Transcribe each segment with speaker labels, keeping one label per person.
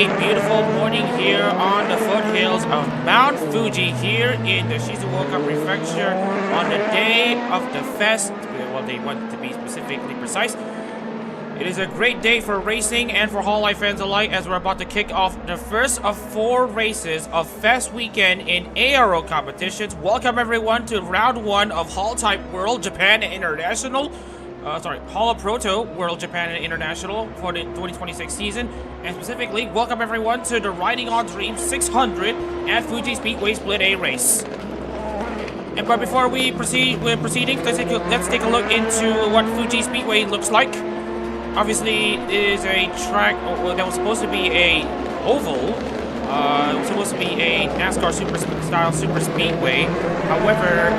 Speaker 1: a beautiful morning here on the foothills of Mount Fuji here in the Shizuoka Prefecture on the day of the fest. Well, they want to be specifically precise. It is a great day for racing and for Hololive fans alike as we're about to kick off the first of 4 races of Fest Weekend in ARO competitions. Welcome everyone to round 1 of Hall Type World Japan International. Holo Proto World Japan and International for the 2026 season. And specifically, welcome everyone to the Riding on Dreams 600 at Fuji Speedway Split A race. But before we proceed with proceedings, let's take a look into what Fuji Speedway looks like. Obviously, it is a track that was supposed to be a oval. It was supposed to be a NASCAR style super speedway. However,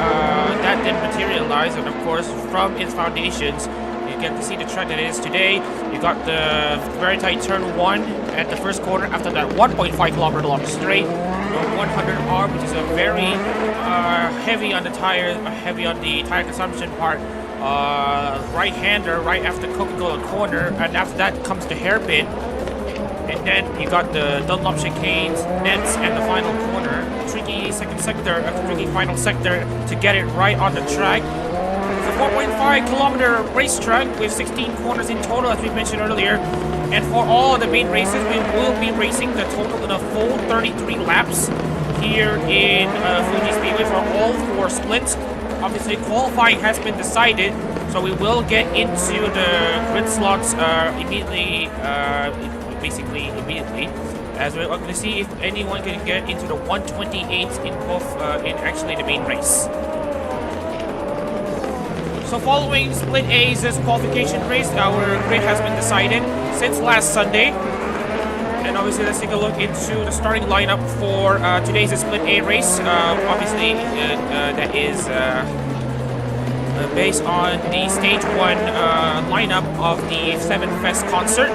Speaker 1: that didn't materialize, and of course, from its foundations, you get to see the track that it is today. You got the very tight turn 1 at the first corner. After that, 1.5 kilometer long straight, 100R, which is a very heavy on the tires, heavy on the tire consumption part. Right-hander right after Coca-Cola corner, and after that comes the hairpin. And then you got the Dunlop chicanes, nets, and the final corner. Tricky tricky final sector to get it right on the track. It's a 4.5 kilometer racetrack with 16 corners in total, as we mentioned earlier. And for all of the main races, we will be racing the total of the full 33 laps here in Fuji Speedway for all 4 splits. Obviously, qualifying has been decided, so we will get into the grid slots immediately, as we're going to see if anyone can get into the 128 in both, in actually the main race. So following Split A's qualification race, our grid has been decided since last Sunday. And obviously, let's take a look into the starting lineup for today's Split A race. Obviously, that is based on the Stage 1 lineup of the 7 Fest concert.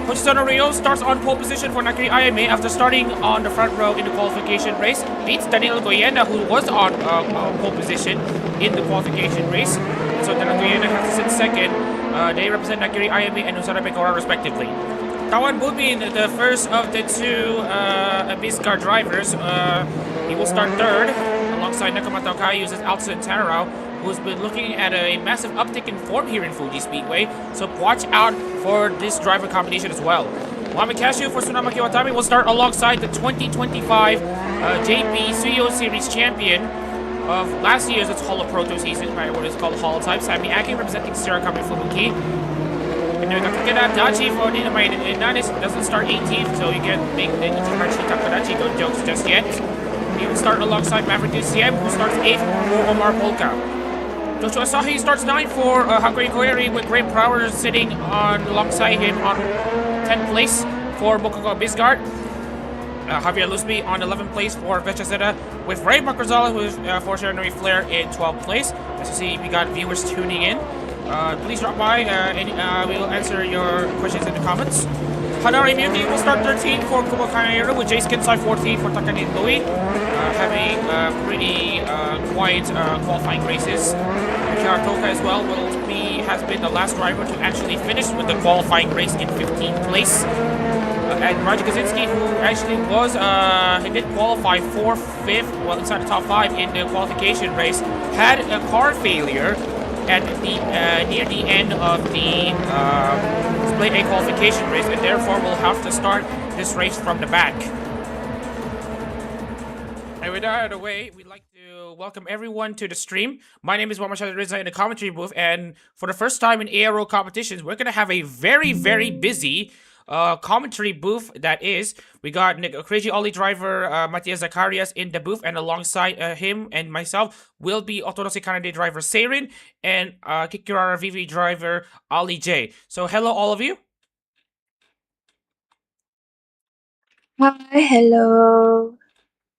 Speaker 1: Hoshizano Ryo starts on pole position for Nakiri-Ayame after starting on the front row in the qualification race. Beats Daniel Goyena, who was on pole position in the qualification race. And so Daniel Goyena has to sit second. They represent Nakiri-Ayame and Usara Pekora respectively. Tawan Bubin, the first of the 2 Biscar drivers, he will start third alongside Nakamata Okai, uses Alton Tarao, who's been looking at a massive uptick in form here in Fuji Speedway, so watch out for this driver combination as well. Mohamed Cashew for Tsunamaki Watami will start alongside the 2025 JP Suyo Series champion of last year's Holo Proto season, by what is called Holotype, Sami Aki representing Sirakami Fubuki. And then we got Takeda Dachi for Dynamite and Nanis doesn't start 18th, so you can't make the Ichihachi Takadachi go jokes just yet. He will start alongside Maverick DCM, who starts 8th for Omar Polka. Joshua Asahi starts 9th for Hakuri Koeri, with Great Prowler sitting alongside him on 10th place for Bokoko Bisgard. Javier Lusby on 11th place for Vechazeta, with Ray Macrozala for Sharonary Flair in 12th place. As you see, we got viewers tuning in. Please drop by and we will answer your questions in the comments. Hanari Miyuki will start 13th for Kubo Kanayuru, with Jace Kinsai 14th for Takani Louis, having pretty quiet qualifying races. Kiara Toka as well has been the last driver to actually finish with the qualifying race in 15th place. And Raja Kaczynski, who actually was, he did qualify 4th, 5th, well inside the top 5 in the qualification race, had a car failure at the near the end of the Split A qualification race, and therefore will have to start this race from the back. And with that out of the way, we'd like to welcome everyone to the stream. My name is Wamashada Riza in the commentary booth, and for the first time in ARO competitions, we're gonna have a very, very busy commentary booth. That is, we got Crazy Ollie driver Matthias Zacharias in the booth, and alongside him and myself will be Otorosi Kanade driver Seirin and Kikurara VV driver Ali J. So hello all of you.
Speaker 2: Hi, hello.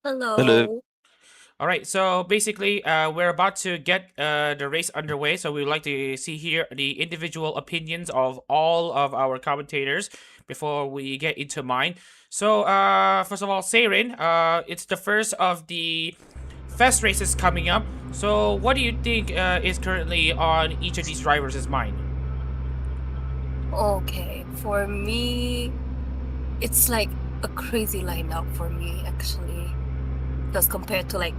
Speaker 3: Hello.
Speaker 1: All right, so basically, we're about to get the race underway. So we would like to see here the individual opinions of all of our commentators before we get into mine. So, first of all, Seirin, it's the first of the Fest races coming up. So, what do you think is currently on each of these drivers' mind?
Speaker 3: Okay, for me, it's like a crazy lineup for me actually. Because compared to like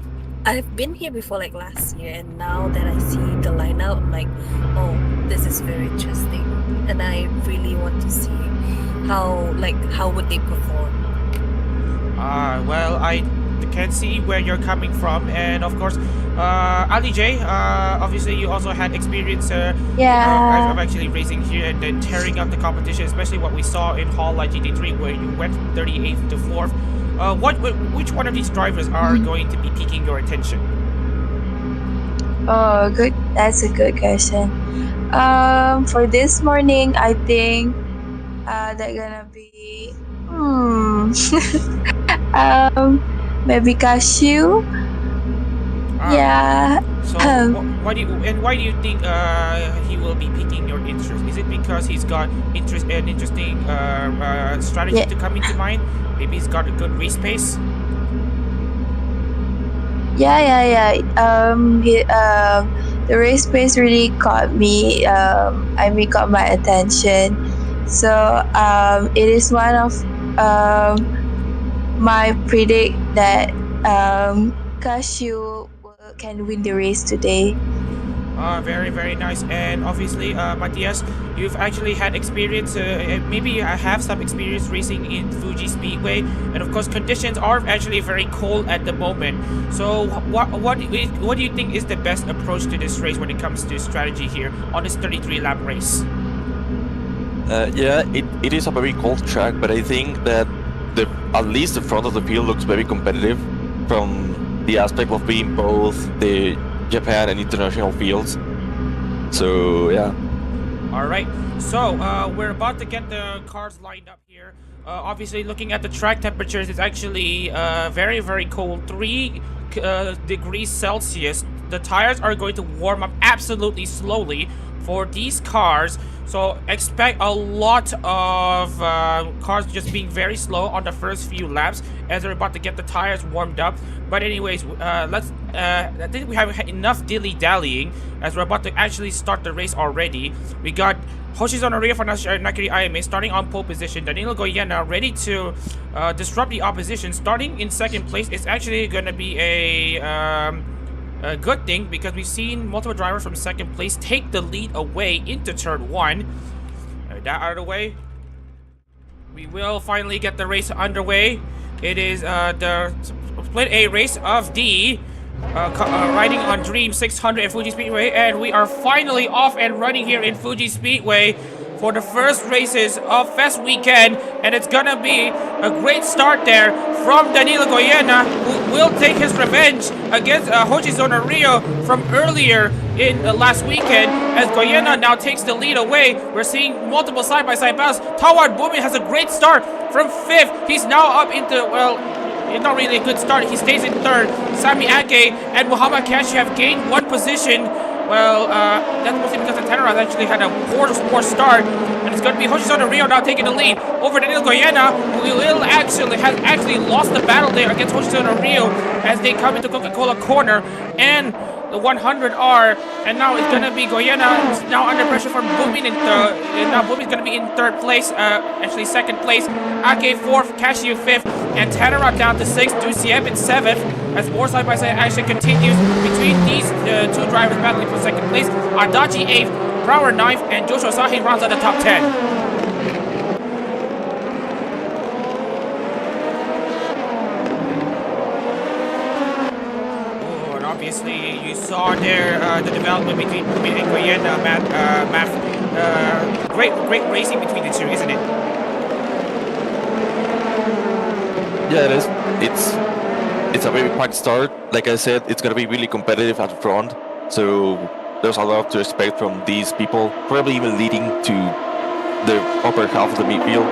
Speaker 3: I've been here before like last year, and now that I see the lineup, I'm like, oh, this is very interesting, and I really want to see how would they perform.
Speaker 1: Well, I can see where you're coming from, and of course, Ali J, obviously you also had experience
Speaker 2: Yeah.
Speaker 1: of actually racing here and then tearing up the competition, especially what we saw in Hololive GT3 where you went 38th to 4th. Which one of these drivers are going to be piquing your attention?
Speaker 2: Oh, good. That's a good question. For this morning, I think they're gonna be maybe Cashew. Yeah.
Speaker 1: So why do you think he will be piquing your interest? Is it because he's got an interesting strategy to come into mind? Maybe he's got a good race pace.
Speaker 2: Yeah. The race pace really caught me. Caught my attention. So it is one of my predict that Cashew can win the race today.
Speaker 1: Very, very nice. And obviously, Matthias, you've actually had experience, maybe you have some experience racing in Fuji Speedway. And of course, conditions are actually very cold at the moment. So what do you think is the best approach to this race when it comes to strategy here on this 33-lap race?
Speaker 4: It is a very cold track, but I think that at least the front of the field looks very competitive from the aspect of being both the Japan and international fields. So yeah.
Speaker 1: All right. So we're about to get the cars lined up here. Obviously, looking at the track temperatures, it's actually very, very cold, 3 degrees Celsius. The tires are going to warm up absolutely slowly for these cars. So expect a lot of cars just being very slow on the first few laps as they're about to get the tires warmed up. But anyways, I think we have enough dilly-dallying as we're about to actually start the race already. We got Hoshizono Ryo from Nakiri IMA starting on pole position. Danilo Goyena ready to disrupt the opposition. Starting in second place is actually going to be a good thing because we've seen multiple drivers from second place take the lead away into turn 1. That out of the way. We will finally get the race underway. It is the Split A race of the riding on Dream 600 at Fuji Speedway, and we are finally off and running here in Fuji Speedway for the first races of Fest Weekend, and it's gonna be a great start there from Danilo Goyena, who will take his revenge against Hoshizono Ryo from earlier in last weekend. As Goyena now takes the lead away, we're seeing multiple side-by-side battles. Tawad Bumin has a great start from 5th. He's now up into, well, it's not really a good start. He stays in 3rd. Sami Ake and Muhammad Kashi have gained 1 position. Well, that's mostly because the Tenora actually had a poor start. And it's going to be Hoshizono Ryo now taking the lead over Danilo Goyena, who will has actually lost the battle there against Hoshizono Ryo as they come into Coca-Cola corner and the 100R. And now it's going to be Goyena who's now under pressure from Bumin. And now Bumin's going to be in 3rd place, actually 2nd place. Ake 4th, Cashew 5th, and Tenora down to 6th, Dusiem in 7th. As more side-by-side action continues between these 2 drivers battling for 2nd place. Adachi 8th, Brower 9th, and Joshua Sahin rounds out the top 10. Oh, and obviously you saw there the development between Bumin and Goyena, great racing between the 2, isn't it?
Speaker 4: Yeah, it is. It's a very quick start. Like I said, it's going to be really competitive at the front. So there's a lot to expect from these people, probably even leading to the upper half of the midfield.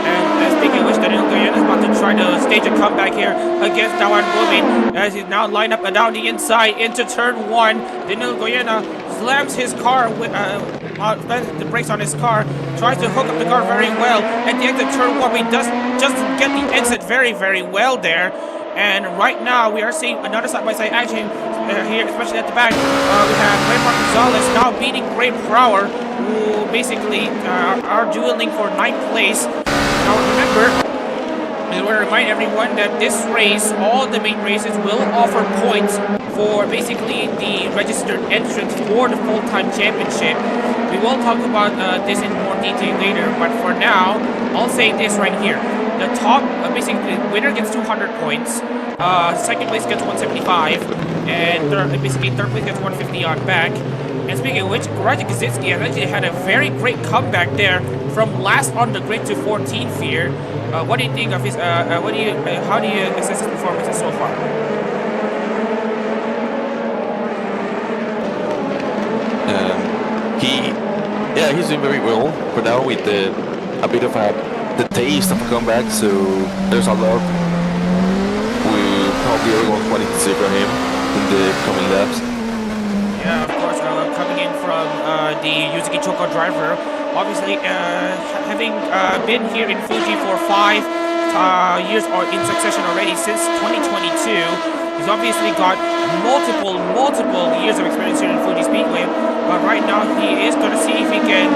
Speaker 1: And speaking of which, Danilo Goyena is about to try to stage a comeback here against Tawad Bumin as he's now lined up down the inside into turn 1. Danilo Goyena slams his car with the brakes on his car, tries to hook up the car very well. At the end of turn 1, he does just get the exit very, very well there. And right now, we are seeing another side-by-side action here, especially at the back. We have Raymond Gonzalez now beating Gray Brower, who basically are dueling for 9th place. Now remember, I want to remind everyone that this race, all the main races will offer points for basically the registered entrance for the full-time championship. We will talk about this in more detail later, but for now, I'll say this right here. The top, basically, winner gets 200 points, second place gets 175, and third place gets 150 on back. And speaking of which, Garage Kaczynski has actually had a very great comeback there from last on the grid to 14th here. What do you think of his? How do you assess his performances so far?
Speaker 4: He's doing very well for now with a bit of the taste of a comeback. So there's a lot we probably everyone wanting to see from him in the coming laps.
Speaker 1: Yeah, of course, coming in from the Yuzuki Choco driver, obviously having been here in Fuji for 5 years or in succession already since 2022, he's obviously got multiple years of experience here in Fuji Speedway. But right now he is going to see if he can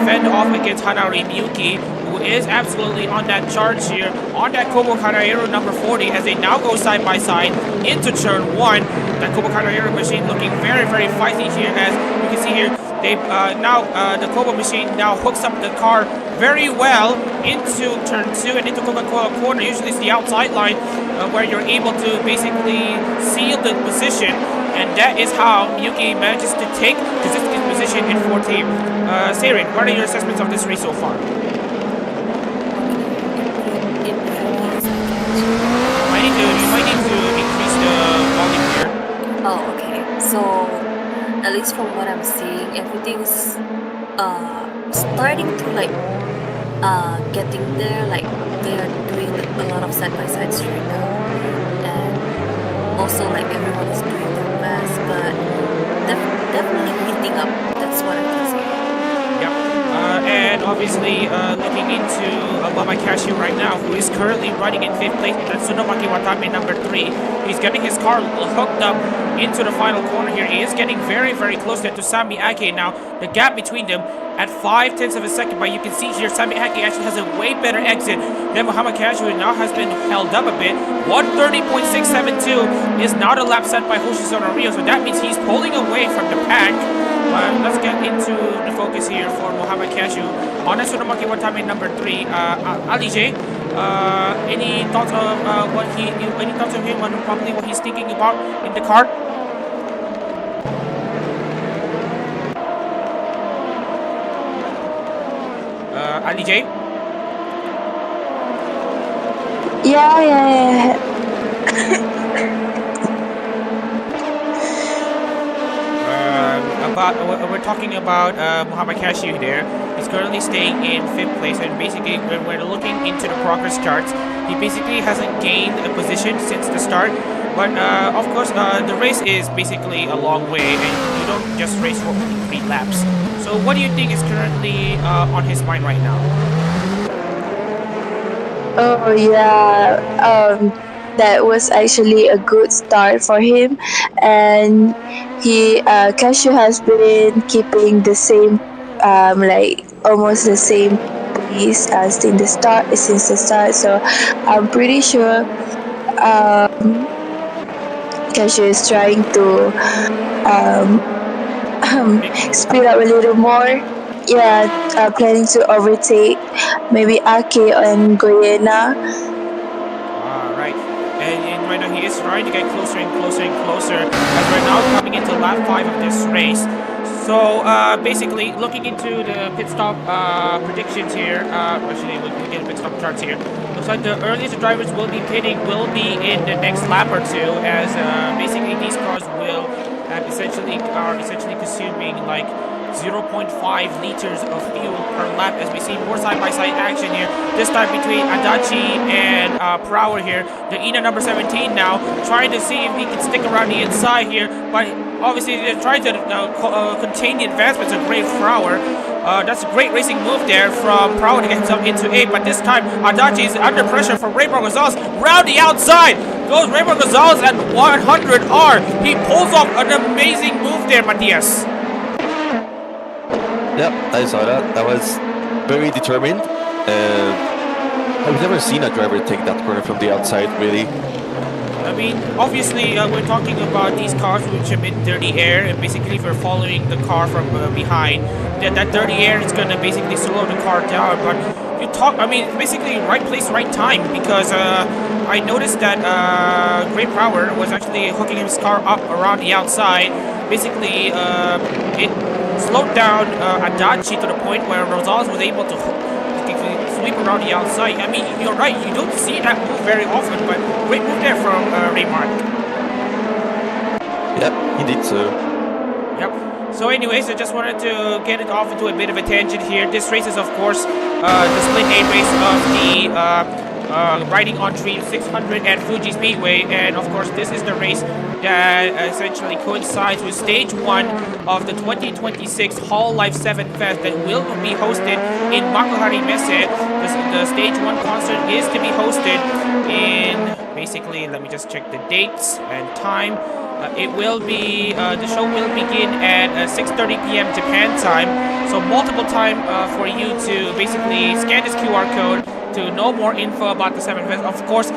Speaker 1: fend off against Hanari Miyuki, who is absolutely on that charge here, on that Kobo Kanaero number 40, as they now go side by side into turn 1. That Kobo Kanaero machine looking very feisty here, as you can see here. They the Kobo machine now hooks up the car very well into turn 2 and into Coca-Cola corner. Usually it's the outside line where you're able to basically seal the position, and that is how Miyuki manages to take Kaczynski's position in 14th. Seirin, what are your assessments of this race so far? You might need to increase the volume here.
Speaker 3: Oh, okay. So, at least from what I'm seeing, everything's starting to getting there. Like they are doing a lot of side-by-sides right now, and also like everyone is doing their best, but definitely heating up. That's what I can say.
Speaker 1: Yep. And obviously looking into Mama Cashew right now, who is currently running in 5th place. That's Tsunomaki Watame number 3. He's getting his car hooked up into the final corner here. He is getting very close there to Sami Ake now. The gap between them at 0.5 of a second, but you can see here Sami Ake actually has a way better exit than Muhammad Cashew, who now has been held up a bit. 1:30.672 is not a lap set by Hoshizono Rio, so that means he's pulling away from the pack. Let's get into the focus here for Muhammad Cashew on Tsunomaki Watame number 3. Ali J, any thoughts of any thoughts of him on probably what he's thinking about in the car? Ali J?
Speaker 2: Yeah.
Speaker 1: We're talking about Muhammad Cashew there. He's currently staying in 5th place, and basically when we're looking into the progress charts, he basically hasn't gained a position since the start. But of course, the race is basically a long way, and you don't just race for 3 laps. So what do you think is currently on his mind right now?
Speaker 2: Oh yeah. That was actually a good start for him, and Cashew has been keeping the same almost the same pace as since the start. So I'm pretty sure Cashew is trying to speed up a little more. Yeah, planning to overtake maybe Ake and Goyena.
Speaker 1: Right. And right now he is trying to get closer and closer as we're now coming into lap 5 of this race. So basically looking into the pit stop predictions here, actually we'll get pit stop charts here. Looks like the earliest the drivers will be pitting will be in the next lap or two, as basically these cars will essentially consuming like 0.5 liters of fuel per lap, as we see more side-by-side action here. This time between Adachi and Prower here. The Ina number 17 now trying to see if he can stick around the inside here, but obviously they're trying to contain the advancements of Ray Prower. That's a great racing move there from Prower to get himself into 8, but this time Adachi is under pressure from Raybor Gonzalez. Round the outside goes Raybor Gonzalez at 100R. He pulls off an amazing move there, Matias.
Speaker 4: Yep, I saw that. That was very determined. I've never seen a driver take that corner from the outside, really.
Speaker 1: I mean, obviously, we're talking about these cars which emit dirty air, and basically, if you're following the car from behind, then that dirty air is gonna basically slow the car down. But I mean, basically, right place, right time, because I noticed that Great Power was actually hooking his car up around the outside. Basically, it slowed down Adachi to the point where Rosales was able to sweep around the outside. I mean, you're right, you don't see that move very often, but great move there from Raymark.
Speaker 4: Yep, indeed so.
Speaker 1: Yep. So anyways, I just wanted to get it off into a bit of a tangent here. This race is, of course, the split A race of the Riding on Dream 600 at Fuji Speedway, and of course this is the race that essentially coincides with stage 1 of the 2026 Hololive 7 Fest that will be hosted in Makuhari Messe. The stage 1 concert is to be hosted in, basically, let me just check the dates and time. It will be, the show will begin at 6:30 p.m. Japan time, so multiple time for you to basically scan this QR code to know more info about the 7 Fest. Of course,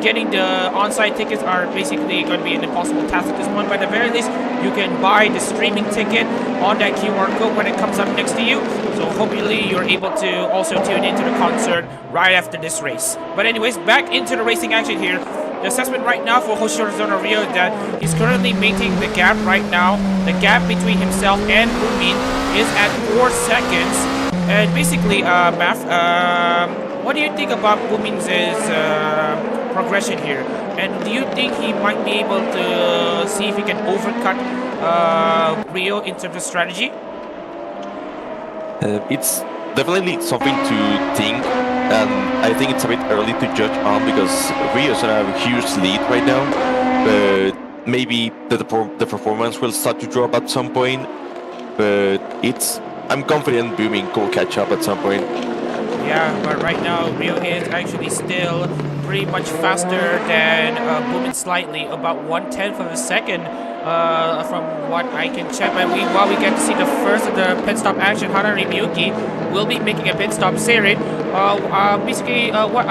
Speaker 1: getting the on-site tickets are basically going to be an impossible task at this point, but at the very least, you can buy the streaming ticket on that QR code when it comes up next to you. So hopefully you're able to also tune into the concert right after this race. But anyways, back into the racing action here. The assessment right now for Hoshiro Rio is that he's currently maintaining the gap right now. The gap between himself and Bumin is at 4 seconds. And basically, what do you think about Bumin's progression here? And do you think he might be able to see if he can overcut Rio in terms of strategy?
Speaker 4: It's definitely something to think, and I think it's a bit early to judge on because Rio's gonna have a huge lead right now. But maybe the performance will start to drop at some point. But I'm confident Booming will catch up at some point.
Speaker 1: Yeah, but right now Rio is actually still pretty much faster than Boomin slightly, about 1/10 of a second from what I can check. But while we get to see the first of the pit stop action, Hanari Miyuki will be making a pit stop. Seirin, basically, what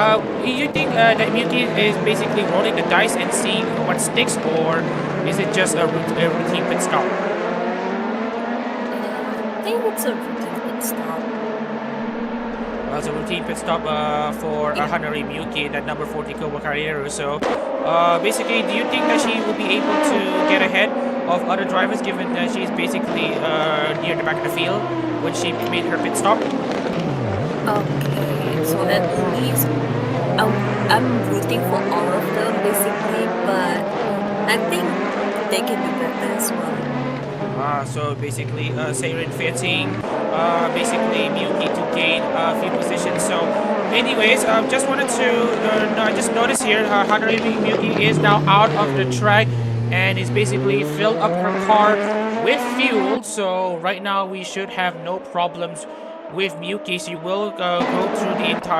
Speaker 1: you think that Miyuki is basically rolling the dice and seeing what sticks, or is it just a routine pit stop?
Speaker 3: I think it's a routine pit stop.
Speaker 1: It's a routine pit stop for Hanari Miyuki, that number 40 Kobo Carriero. So basically, do you think that she will be able to get ahead of other drivers, given that she's basically near the back of the field when she made her pit stop?
Speaker 3: Okay, so that means I'm rooting for all of them basically, but I think they can be better as well.
Speaker 1: So basically, Seirin fancying basically Miyuki to gain a few positions. So anyways, just wanted to I just noticed here Hanari Miyuki is now out of the track and is basically filled up her car with fuel. So right now we should have no problems with Miyuki. She will go through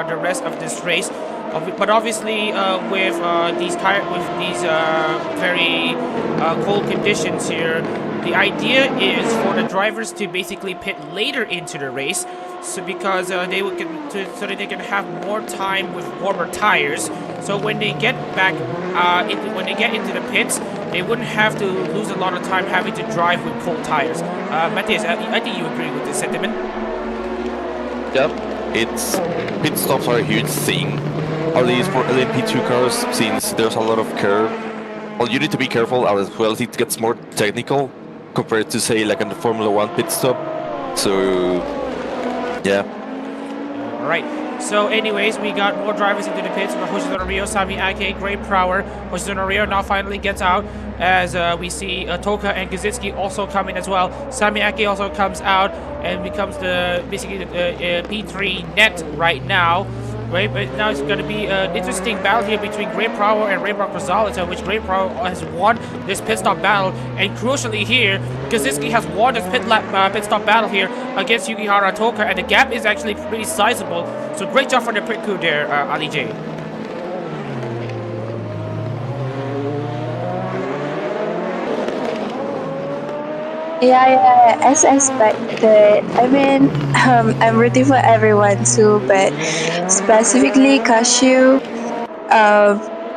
Speaker 1: the rest of this race. But obviously, with these very cold conditions here, the idea is for the drivers to basically pit later into the race, so because so that they can have more time with warmer tires. So when they get back, when they get into the pits, they wouldn't have to lose a lot of time having to drive with cold tires. Matthias, I think you agree with this sentiment.
Speaker 4: Yep, pit stops are a huge thing. At least for LMP2 cars, since there's a lot of curve. Well, you need to be careful as well as it gets more technical compared to, say, like in the Formula 1 pit stop. So, yeah.
Speaker 1: Alright, so anyways, we got more drivers into the pits. Hoshizuna Rio, Sami Ake, Great Power. Hoshizuna Rio now finally gets out as we see Toka and Kaczynski also coming as well. Sami Ake also comes out and becomes basically the P3 net right now. Right, but now it's going to be an interesting battle here between Great Power and Raymark Rosales, in which Great Power has won this pit stop battle, and crucially here, Kaczynski has won this pit stop battle here against Yukihara Toka, and the gap is actually pretty sizable. So great job for the pit crew there, Ali J.
Speaker 2: Yeah, as expected. I mean, I'm rooting for everyone too, but specifically Cashew,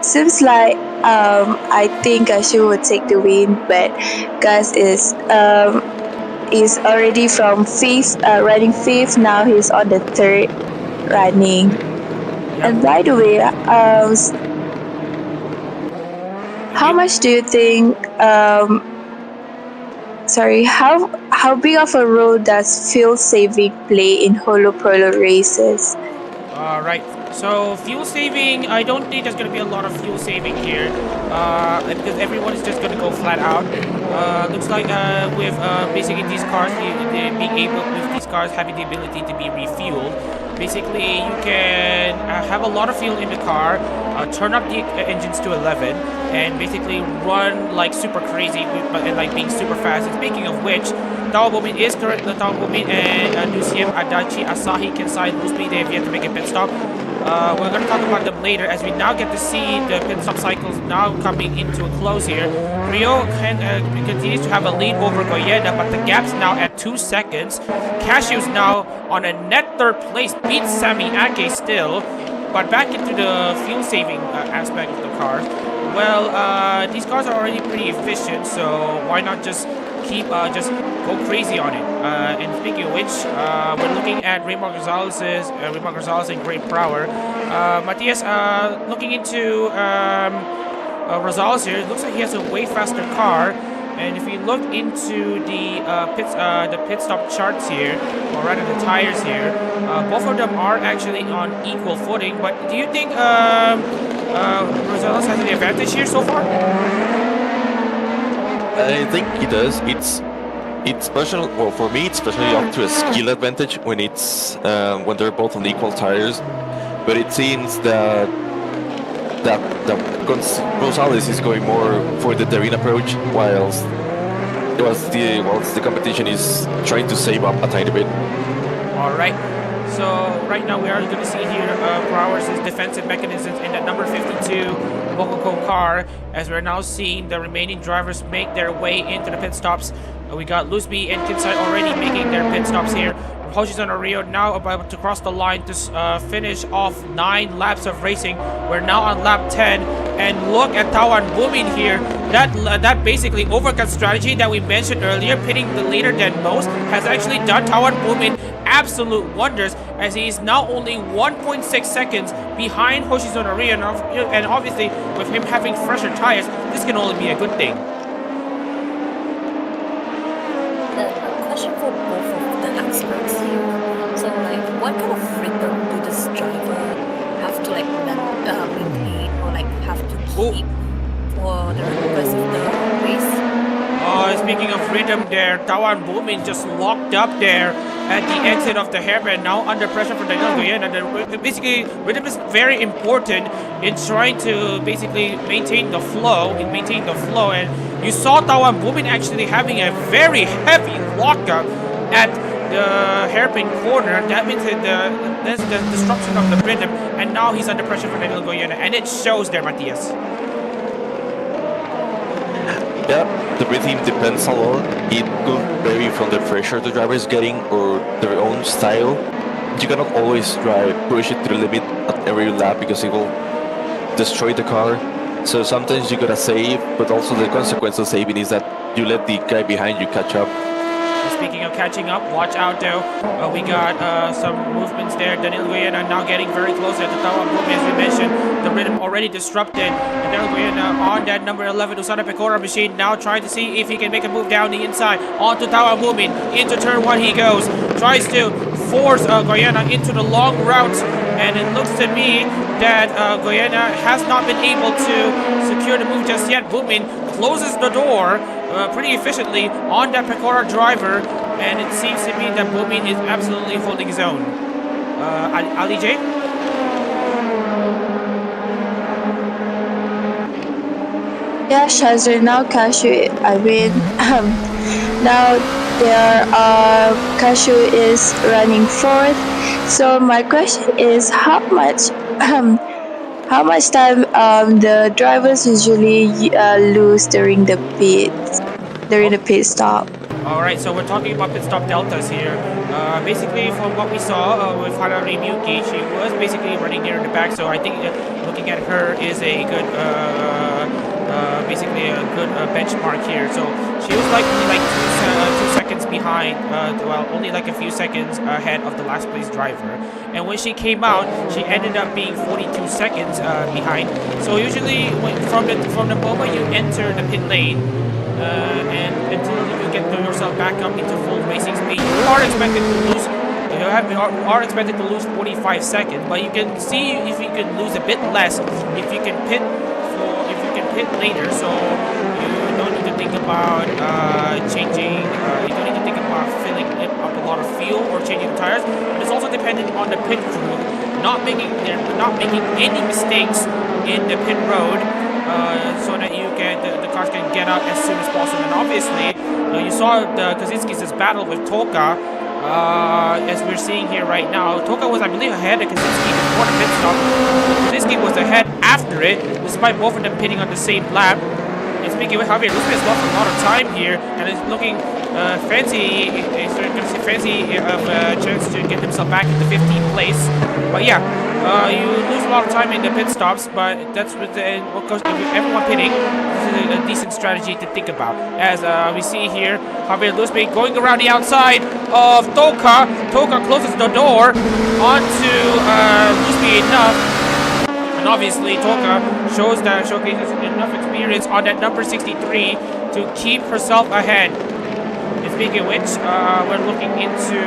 Speaker 2: seems like I think Cashew would take the win, but Gus is already from fifth, running fifth. Now he's on the third running. And by the way, how much do you think? How big of a role does fuel saving play in holo prolo races?
Speaker 1: Right. So fuel saving, I don't think there's gonna be a lot of fuel saving here, because everyone is just gonna go flat out. Looks like with basically these cars, with these cars having the ability to be refueled, basically you can have a lot of fuel in the car, turn up the engines to 11, and basically run like super crazy and like being super fast. And speaking of which, Tao Bomin is currently and Luciem, Adachi, Asahi, Kensai, Rusby, they have yet to make a pit stop. We're going to talk about them later as we now get to see the pit stop cycles now coming into a close here. Rio continues to have a lead over Goyena, but the gap's now at 2 seconds. Cashew's now on a net third place, beats Sami Ake still, but back into the fuel saving aspect of the cars. Well, these cars are already pretty efficient, so why not just keep just go crazy on it. And speaking of which, we're looking at Raymar Gonzalez and Great Prower. Matias, looking into Rosales here, it looks like he has a way faster car. And if we look into the pit stop charts here, or rather the tires here, both of them are actually on equal footing. But do you think Rosales has the advantage here so far?
Speaker 4: I think he does. It's personal. Well, for me, it's personally up to a skill advantage when it's when they're both on equal tires. But it seems that Rosales is going more for the Darin approach, whilst the competition is trying to save up a tiny bit.
Speaker 1: All right. So right now we are going to see here Brower's defensive mechanisms in that number 52 Bokoko car, as we're now seeing the remaining drivers make their way into the pit stops. We got Lusby and Kinsai already making their pit stops here. Hoshizon Rio now about to cross the line to finish off 9 laps of racing. We're now on lap 10, and look at Tawan Bumin here. That basically overcut strategy that we mentioned earlier, pitting the leader than most, has actually done Tawan Bumin absolute wonders, as he is now only 1.6 seconds behind Hoshizon Rio, and obviously with him having fresher tires, this can only be a good thing.
Speaker 3: Question for both of the experts here. So, like, what kind of freedom do this driver have to like maintain or like have to keep for the rest of the race?
Speaker 1: Speaking of rhythm there, Tawan Bumin just locked up there at the exit of the hairband, now under pressure from Daniel Goyena. Basically, rhythm is very important in trying to basically maintain the flow, and you saw Tawan Bumin actually having a very heavy lockup at the hairpin corner. That means there's the disruption of the rhythm, and now he's under pressure from Daniel Goyena, and it shows there, Matias.
Speaker 4: Yeah, the rhythm depends a lot. It could vary from the pressure the driver is getting or their own style. You cannot always push it to the limit at every lap because it will destroy the car. So sometimes you gotta save, but also the consequence of saving is that you let the guy behind you catch up.
Speaker 1: Speaking of catching up, watch out though. We got some movements there. Daniel Goyena now getting very close to Tawan Bumin, as we mentioned. The rhythm already disrupted. And Daniel Goyena on that number 11 Usada Pecora machine, now trying to see if he can make a move down the inside. Onto Tawan Bumin. Into turn 1 he goes. Tries to force Goyena into the long route. And it looks to me that Goyena has not been able to secure the move just yet. Bumin closes the door pretty efficiently on that Pecora driver, and it seems to me that Bumin is absolutely holding his own. Ali J?
Speaker 2: Yeah, Shazir, now Cashew, I mean, now Cashew is running 4th. So my question is, how much time the drivers usually lose during the pit stop?
Speaker 1: Alright, so we're talking about pit stop deltas here. Basically, from what we saw with Harari Miyuki, she was basically running near in the back, so I think looking at her is a good, basically a good benchmark here. So she was like only like 2 seconds behind, well, only like a few seconds ahead of the last place driver. And when she came out, she ended up being 42 seconds behind. So usually, from the moment you enter the pit lane, and until you get yourself back up into full racing speed, you are expected to lose. You are expected to lose 45 seconds, but you can see if you can lose a bit less if you can pit later. So you don't need to think about changing. You don't need to think about filling up a lot of fuel or changing the tires. But it's also dependent on the pit crew not making any mistakes in the pit road. So that the cars can get out as soon as possible. And obviously, you saw the Kaczynski's battle with Toka, as we're seeing here right now. Toka was, I believe, ahead of Kaczynski before the pit stop. Kaczynski was ahead after it, despite both of them pitting on the same lap. And speaking with Javier, Luzman has lost a lot of time here, and is looking fancy. He's going to see fancy of a chance to get himself back into 15th place. But yeah. You lose a lot of time in the pit stops, but that's with everyone pitting. This is a decent strategy to think about. As we see here, Javier Luzbe going around the outside of Toka. Toka closes the door onto Luzbe enough. And obviously, Toka showcases enough experience on that number 63 to keep herself ahead. And speaking of which, we're looking into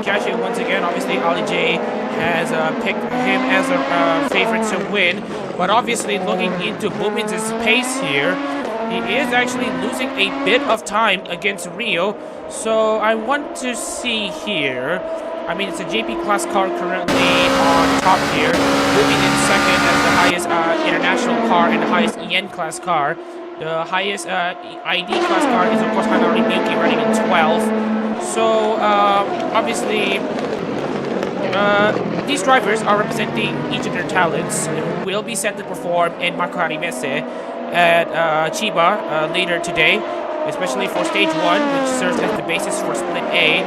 Speaker 1: Kashi once again. Obviously, Ali J has picked him as a favorite to win, but obviously looking into Bumin's pace here, he is actually losing a bit of time against Rio. So I want to see here. I mean, it's a JP class car currently on top here, Bumin in second as the highest international car and the highest EN class car. The highest ID class car is of course Hanari Miyuki running in 12. So obviously these drivers are representing each of their talents and will be set to perform in ARO-のat Chiba later today, especially for stage 1, which serves as the basis for split A.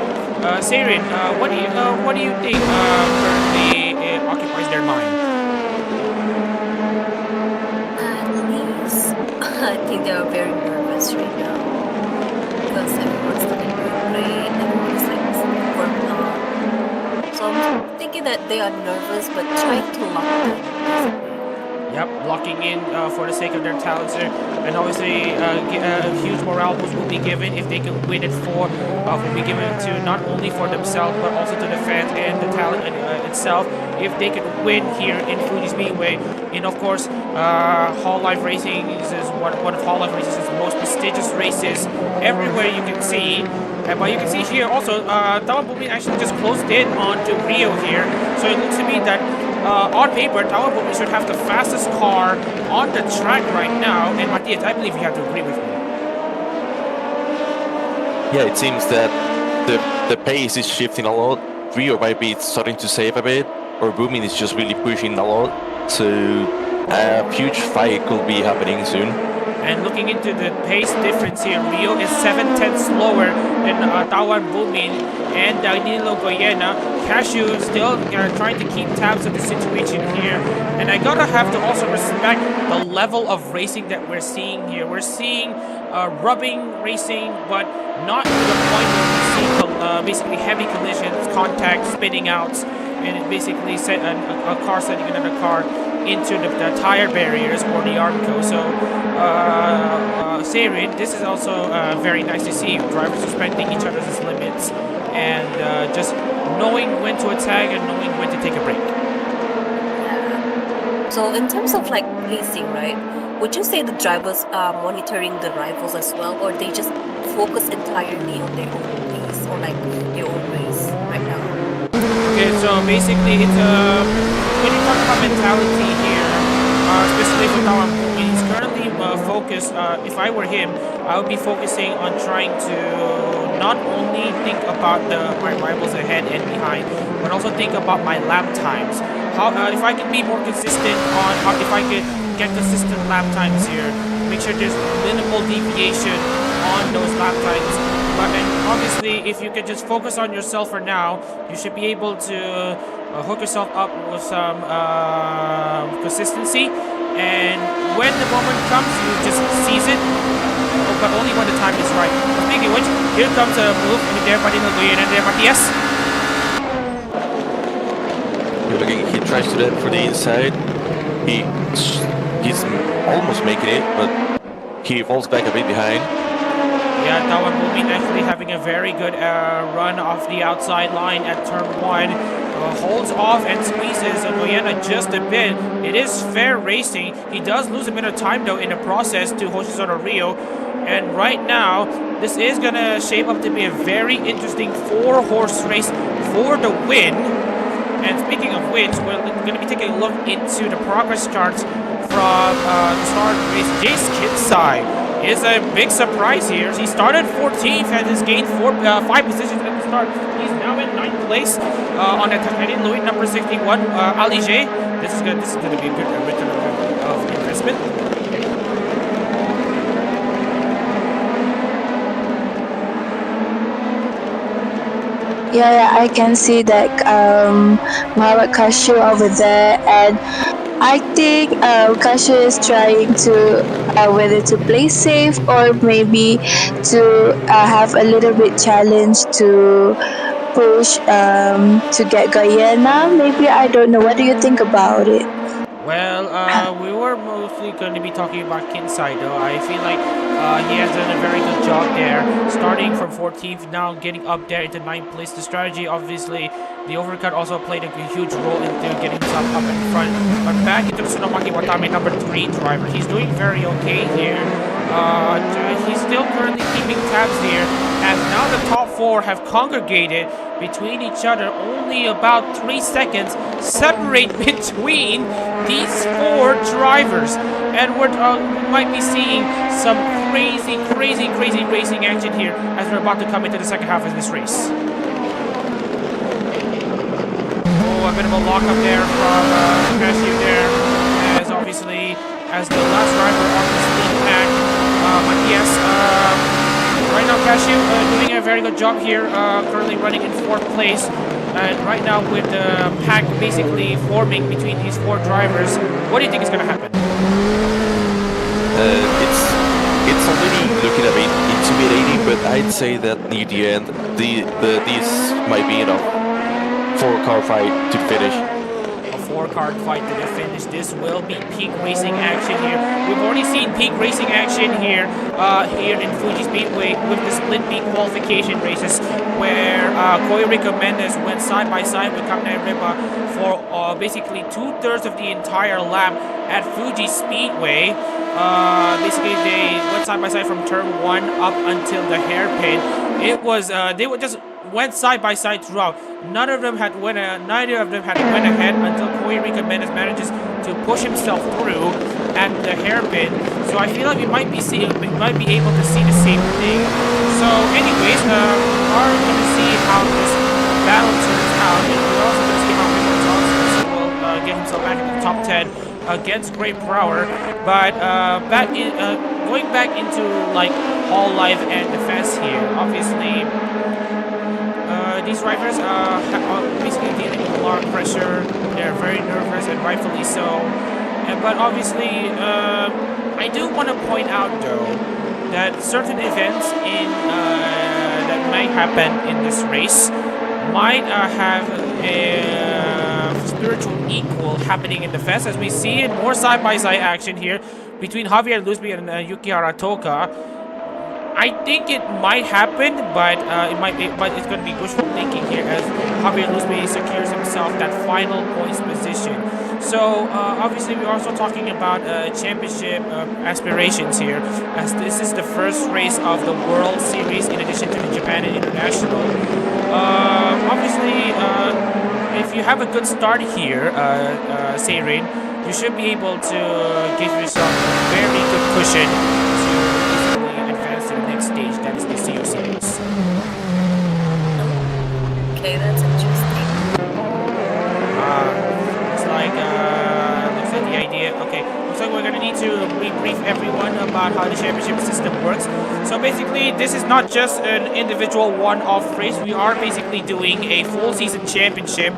Speaker 1: Seirin, what do you think currently occupies their mind?
Speaker 3: I think they are very nervous right now because everyone's looking great, everyone's like working on. So I'm thinking that they are nervous but trying to lock in.
Speaker 1: Yep, locking in for the sake of their talents there, and obviously a huge morale boost will be given if they can win it for. Will be given to not only for themselves but also to the fans and the talent itself. If they can win here in Fuji Speedway, and of course, Hololive Racing is one of Hololive Racing's most prestigious races everywhere you can see. But you can see here also, Taiwan Bumin actually just closed in onto Rio here, so it looks to me that. On paper, Taiwan Bumin should have the fastest car on the track right now, and Matthias, I believe you have to agree with me.
Speaker 4: Yeah, it seems that the pace is shifting a lot. Rio might be starting to save a bit, or Bumin is just really pushing a lot, so a huge fight could be happening soon.
Speaker 1: And looking into the pace difference here, Rio is 7/10 slower than Taiwan Bumin and Danilo Goyena. Cashew still trying to keep tabs of the situation here. And I gotta have to also respect the level of racing that we're seeing here. We're seeing rubbing racing, but not to the point where we see basically heavy collisions, contact, spinning outs, and it basically set a car setting another car into the tire barriers or the Armco. So, Seirin, this is also very nice to see. Drivers respecting each other's limits and just knowing when to attack and knowing when to take a break.
Speaker 3: So in terms of like racing, right? Would you say the drivers are monitoring the rivals as well, or they just focus entirely on their own race or like their own race right now?
Speaker 1: Okay, so basically, it's when you talk about mentality here, especially for Taiwan Bumin, he's currently focused. If I were him, I would be focusing on trying to not only think about my rivals ahead and behind, but also think about my lap times. How if I can be more consistent if I could get consistent lap times here, make sure there's minimal deviation on those lap times. But and obviously, if you can just focus on yourself for now, you should be able to hook yourself up with some consistency. And when the moment comes, you just seize it, but only when the time is right. Speaking of which, here comes a move there by Matias.
Speaker 4: You're looking, he tries to that for the inside. He's almost making it, but he falls back a bit behind.
Speaker 1: Yeah, Tawan Mumin actually having a very good run off the outside line at turn 1. Holds off and squeezes Goyena just a bit. It is fair racing. He does lose a bit of time though in the process to Hoshizono Rio. And right now, this is going to shape up to be a very interesting 4-horse race for the win. And speaking of which, we're going to be taking a look into the progress charts from the start of the race. Jace Kinsai is a big surprise here. He started 14th and has gained 5 positions at the start. He's now in 9th place on the Titanic Louis number 61. Ali J. This is going to be a good return of investment.
Speaker 2: Yeah, I can see that Muhammad Kashu over there, and I think Kashu is trying to whether to play safe or maybe to have a little bit challenge to push to get Guyana. Maybe, I don't know. What do you think about it?
Speaker 1: Well, we were mostly going to be talking about Kinsai though. I feel like he has done a very good job there. Starting from 14th, now getting up there into 9th place. The strategy, obviously, the overcut also played a huge role into getting himself up in front. But back into Tsunomaki Watame, number 3 driver. He's doing very okay here. He's still currently keeping tabs here, as now the top 4 have congregated between each other. Only about 3 seconds separate between these 4 drivers, and we might be seeing some crazy racing action here as we're about to come into the second half of this race. Oh, a bit of a lock up there from Cashew there, as obviously as the last driver on the speed pack, Matias. Right now, Cashew doing a very good job here, currently running in 4th place. And right now, with the pack basically forming between these 4 drivers, what do you think is going to happen?
Speaker 4: It's already looking a bit intimidating, but I'd say that near the end, this might be enough 4-car fight to finish.
Speaker 1: A 4-car fight to the finish. This will be peak racing action here. We've already seen peak racing action here in Fuji Speedway with the split peak qualification races, where Koirika Mendes went side by side with Kamine Riba for basically 2/3 of the entire lap at Fuji Speedway. Basically, they went side by side from turn 1 up until the hairpin. It was they were just went side by side throughout. Neither of them had went ahead until Koirika Mendes manages to push himself through at the hairpin. So I feel like we might be able to see the same thing. So, anyways, we are going to see how this battle turns out, and we're also going to see how Rico Johnson will get himself back in the top 10 against Great Brower. But going back into like Hololive and defense here, obviously. These drivers are basically dealing with a lot of pressure. They're very nervous, and rightfully so. But obviously, I do want to point out though that certain events that might happen in this race might have a spiritual equal happening in the fest, as we see in more side-by-side action here between Javier Luzbi and Yukihara Toka. I think it might happen, but it's going to be wishful thinking here as Javier Luzbi secures himself that final points position. So obviously we're also talking about championship aspirations here, as this is the first race of the World Series in addition to the Japan and International. Obviously, if you have a good start here, Seirin, you should be able to give yourself a very good cushion stage, that is the CO series.
Speaker 3: Okay, that's interesting.
Speaker 1: Looks like the idea. Okay, looks like we're gonna need to rebrief everyone about how the championship system works. So basically, this is not just an individual one-off race. We are basically doing a full season championship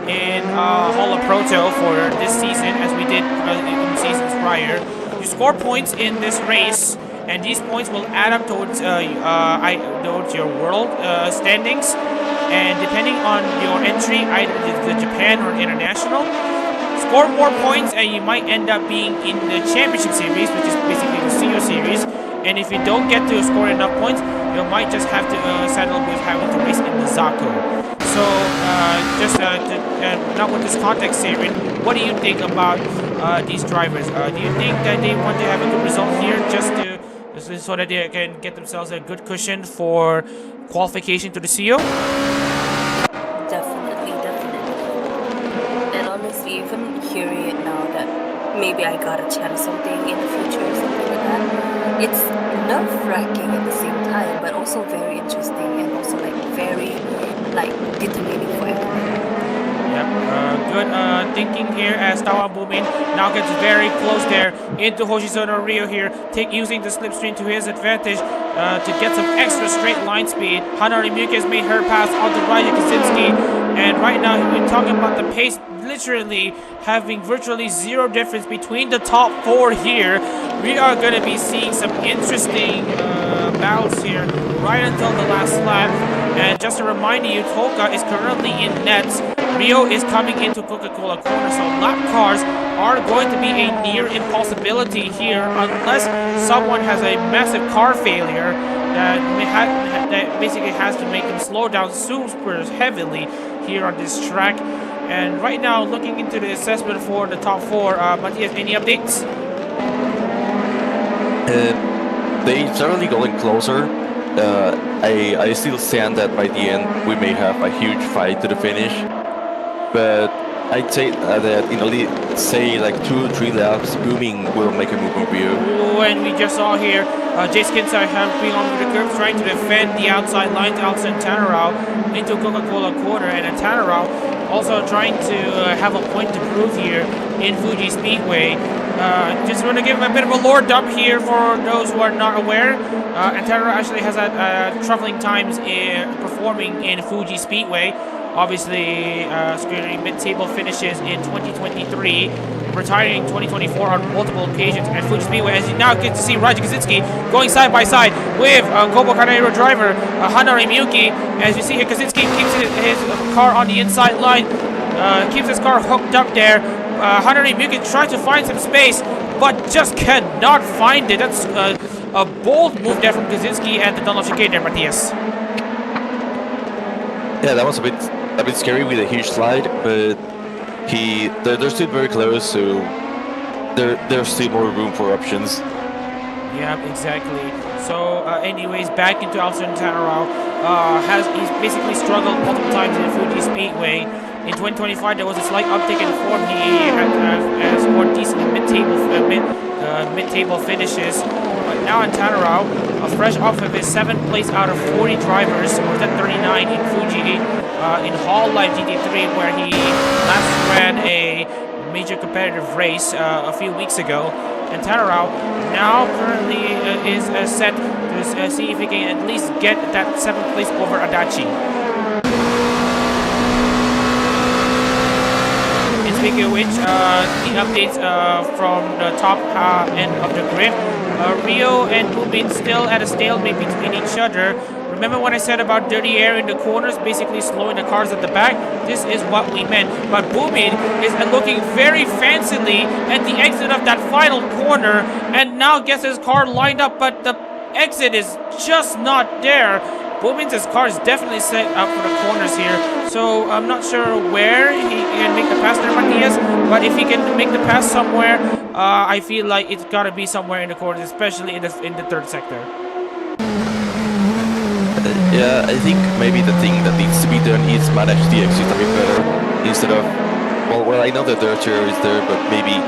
Speaker 1: in Holo Proto for this season, as we did in seasons prior. You score points in this race, and these points will add up towards your world standings. And depending on your entry, either the Japan or international, score more points and you might end up being in the championship series, which is basically the CEO series. And if you don't get to score enough points, you might just have to settle with having to race in the Zako. So now with this context here, what do you think about these drivers? Do you think that they want to have a good result here just so that they can get themselves a good cushion for qualification to the CEO?
Speaker 3: Definitely. And honestly, even hearing it now that maybe I got a chance something in the future or something like that, it's nerve-wracking at the same time, but also very interesting and also very determining for everyone.
Speaker 1: Yep, good thinking here as Tawa Bumin now gets very close there into Hoshizono Rio here, using the slipstream to his advantage to get some extra straight line speed. Hanari Miyuki has made her pass onto Raja Kaczynski, and right now we're talking about the pace literally having virtually zero difference between the top four here. We are going to be seeing some interesting battles here right until the last lap. And just to remind you, Toka is currently in nets. Rio is coming into Coca-Cola corner, so lap cars are going to be a near impossibility here unless someone has a massive car failure that basically has to make them slow down super heavily here on this track. And right now, looking into the assessment for the top four, Matthias, any updates?
Speaker 4: They certainly going closer. I still stand that by the end we may have a huge fight to the finish, but I'd say that in only like 2 or 3 laps, Booming will make a move on Rio.
Speaker 1: And we just saw here Jace Kinsai being on the curb, trying to defend the outside line to Alcin Tanarao into Coca-Cola corner, and Tanarao also trying to have a point to prove here in Fuji Speedway. Just want to give a bit of a lore dump here for those who are not aware. Antara actually has had traveling times performing in Fuji Speedway. Obviously, securing mid-table finishes in 2023, retiring in 2024 on multiple occasions at Fuji Speedway. As you now get to see Raja Kaczynski going side by side with Kobo Kanairo driver Hanari Miyuki. As you see here, Kaczynski keeps his car on the inside line, keeps his car hooked up there. Hanari Miyuki trying to find some space, but just cannot find it. That's a bold move there from Kaczynski at the Dunlop chicane there, Matthias.
Speaker 4: Yeah, that was a bit scary with a huge slide, but they're still very close, so there's still more room for options.
Speaker 1: Yeah, exactly. So, anyways, back into Alcin Tanarao. He's basically struggled multiple times in Fuji Speedway. In 2025, there was a slight uptick in form. He had scored decent mid-table finishes. But now in Tanarao, fresh off of his 7th place out of 40 drivers, was at 39 in Fuji, in Hololive GT3, where he last ran a major competitive race a few weeks ago. And Tanarao now currently is set to see if he can at least get that 7th place over Adachi. Speaking of which, the updates from the top end of the grid. Rio and Boomin still at a stalemate between each other. Remember when I said about dirty air in the corners, basically slowing the cars at the back? This is what we meant. But Boomin is looking very fancily at the exit of that final corner, and now gets his car lined up, but the exit is just not there. Boomin's car is definitely set up for the corners here, so I'm not sure where he can make the pass there, Matthias, but if he can make the pass somewhere, I feel like it's gotta be somewhere in the corners, especially in the 3rd sector.
Speaker 4: Yeah, I think maybe the thing that needs to be done is manage the exit a bit better, instead of, well, I know that the dirt is there, but maybe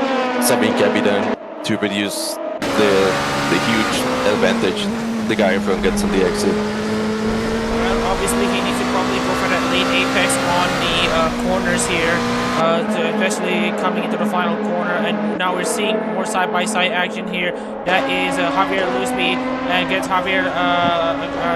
Speaker 4: something can be done to reduce the huge advantage the guy in front gets on the exit.
Speaker 1: Obviously, he needs to probably go for that late apex on the corners here, especially coming into the final corner. and now we're seeing more side-by-side action here. That is Javier Lusby against Javier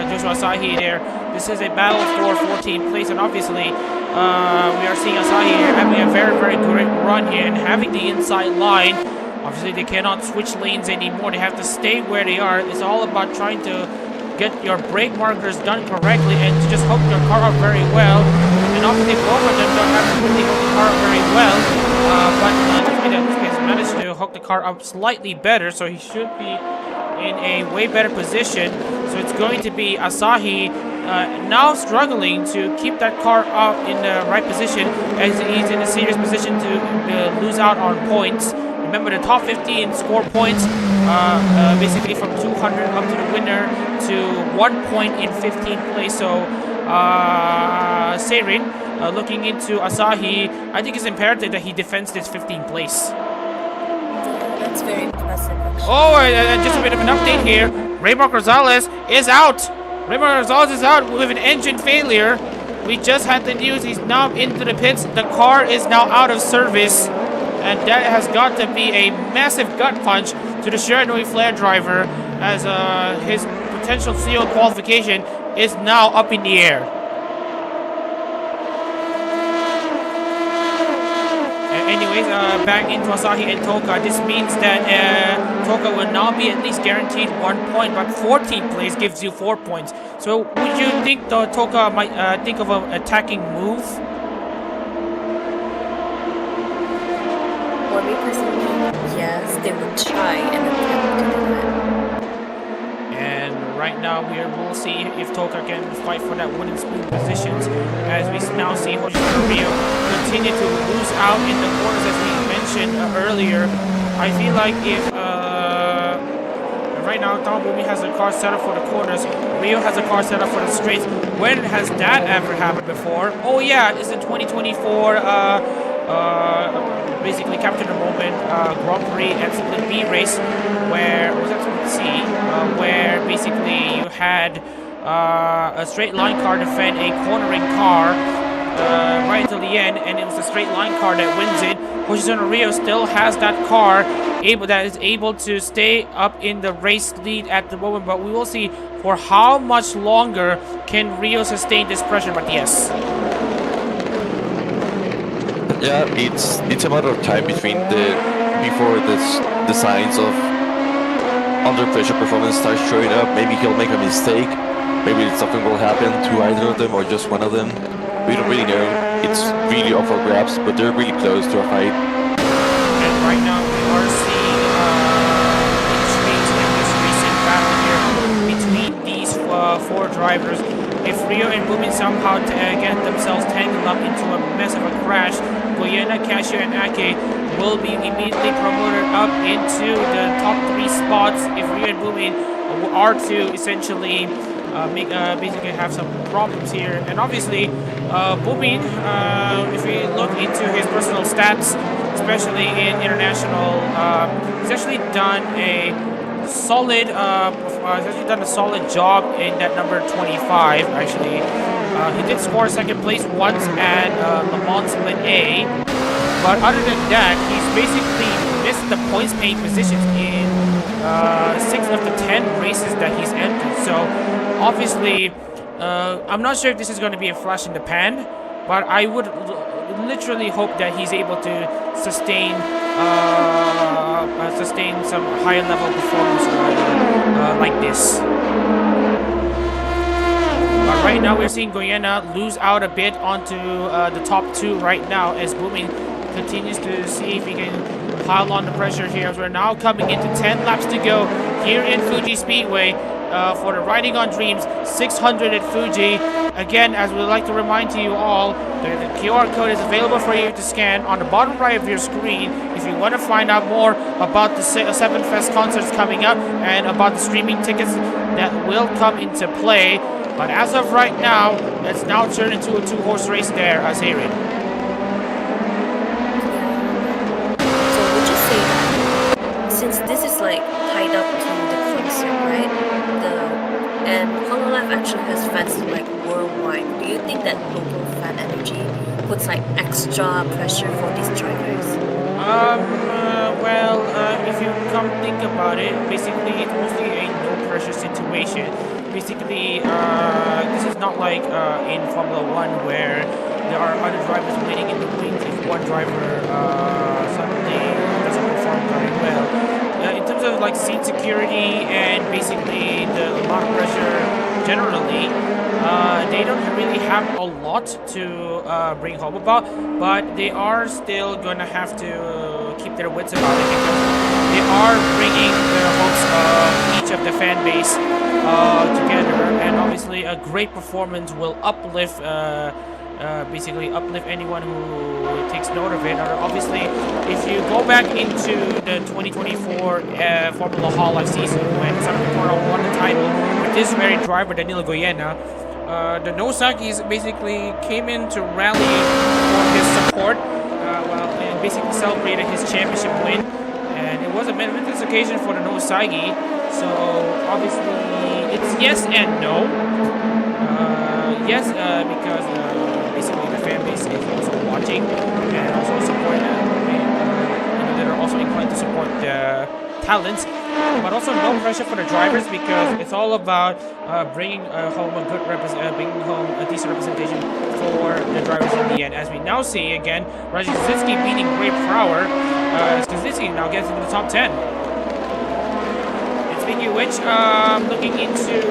Speaker 1: Joshua Asahi there. This is a battle for 14th place, and obviously we are seeing Asahi here having a very, very great run here and having the inside line. Obviously, they cannot switch lanes anymore. They have to stay where they are. It's all about trying to get your brake markers done correctly and to just hook your car up very well. And obviously, both of them don't have to really hook the car up very well. But he has managed to hook the car up slightly better, so he should be in a way better position. So it's going to be Asahi now struggling to keep that car up in the right position as he's in a serious position to lose out on points. Remember, the top 15 score points basically from 200 up to the winner to 1 point in 15th place. So Seirin looking into Asahi, I think it's imperative that he defends this 15th place.
Speaker 3: That's very impressive, actually.
Speaker 1: Oh, just a bit of an update here. Raymar Gonzalez is out. Raymar Gonzalez is out with an engine failure. We just had the news. He's now into the pits. The car is now out of service. And that has got to be a massive gut punch to the Shiranui Flare driver as his potential CO qualification is now up in the air. Anyways, back into Asahi and Toka. This means that Toka will now be at least guaranteed 1 point, but 14th place gives you 4 points. So would you think the Toka might think of an attacking move?
Speaker 3: For me personally, yes, they would try and attempt to do that.
Speaker 1: And right now we'll see if Toka can fight for that wooden spoon positions, as we now see Hoshino Rio continue to lose out in the corners as we mentioned earlier. I feel like if right now Tamabumi has a car set up for the corners, Rio has a car set up for the straights. When has that ever happened before? Oh yeah, it's the 2024 basically Captain the Moment Grand Prix and Split B race, where was that Split C, where basically you had a straight line car defend a cornering car right until the end, and it was a straight line car that wins it. Hoshizuna Rio still has that car that is able to stay up in the race lead at the moment, but we will see for how much longer can Rio sustain this pressure. But yes.
Speaker 4: Yeah, it's a matter of time before the signs of under pressure performance starts showing up. Maybe he'll make a mistake. Maybe something will happen to either of them or just one of them. We don't really know. It's really up for grabs, but they're really close to a fight.
Speaker 1: And right now we are seeing intrigues in this recent battle here between these four drivers. If Rio and Bumi somehow get themselves tangled up into a mess of a crash, Goyena, Cashew, and Ake will be immediately promoted up into the top 3 spots if Rio and Bumi are to essentially basically have some problems here. And obviously, Bumi, if we look into his personal stats, especially in international, he's actually done a solid job in that number 25. Actually, he did score second place once at Le Mans Split A, but other than that, he's basically missed the points paying positions in 6 of the 10 races that he's entered. So obviously, I'm not sure if this is going to be a flash in the pan, but I would literally hope that he's able to sustain some higher level performance like this. But right now we're seeing Goyena lose out a bit onto the top 2 right now as Booming continues to see if he can pile on the pressure here, as we're now coming into 10 laps to go here in Fuji Speedway for the Riding on Dreams 600 at Fuji. Again, as we'd like to remind to you all, the QR code is available for you to scan on the bottom right of your screen if you want to find out more about the 7 Fest concerts coming up and about the streaming tickets that will come into play. But as of right now, let's now turn into a 2-horse race there, Azeri.
Speaker 3: So would you say that since this is like tied up to the concert, right? And Hololive actually has fans like worldwide. Do you think that local fan energy puts like extra pressure for these drivers?
Speaker 1: if you come think about it, basically it's mostly a no-pressure situation. Basically, this is not like in Formula 1 where there are other drivers waiting in the wings if one driver suddenly doesn't perform very well. In terms of like seat security and basically the amount of pressure generally, they don't really have a lot to bring home about, but they are still gonna have to keep their wits about it because they are bringing the hopes of each of the fan base together, and obviously a great performance will uplift basically uplift anyone who takes note of it. Obviously, if you go back into the 2024 Formula Hololive season when Sakura won the title with this very driver, Danilo Goyena, the Nosakis basically came in to rally for his support, and basically celebrated his championship win. And it was a momentous occasion for the Nosagi, so obviously it's yes and no. Yes, because basically the fan base is also watching and also supporting that are also inclined to support the talents, but also no pressure for the drivers because it's all about bringing home a decent representation for the drivers in the end. As we now see again, Rajiv Kaczynski beating Great Power. Kaczynski now gets into the top 10. Speaking of which, looking into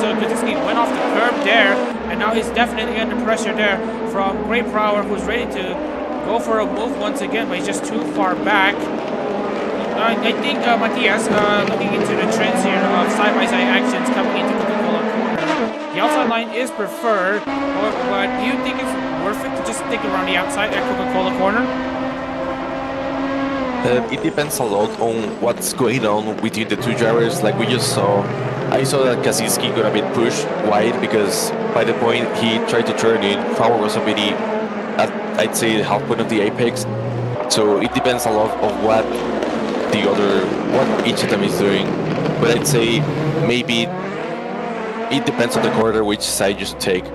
Speaker 1: so Kaczynski went off the curb there, and now he's definitely under pressure there from Great Power, who's ready to go for a move once again, but he's just too far back. I think Matthias, looking into the trends here of side-by-side actions coming into Coca-Cola corner, the outside line is preferred, but do you think it's worth it to just stick around the outside at Coca-Cola corner?
Speaker 4: It depends a lot on what's going on between the two drivers. Like we just saw, I saw that Kaczynski got a bit pushed wide because by the point he tried to turn in, Power was already at, I'd say, the half point of the apex. So it depends a lot on what each of them is doing. But I'd say maybe it depends on the corner which side you should take.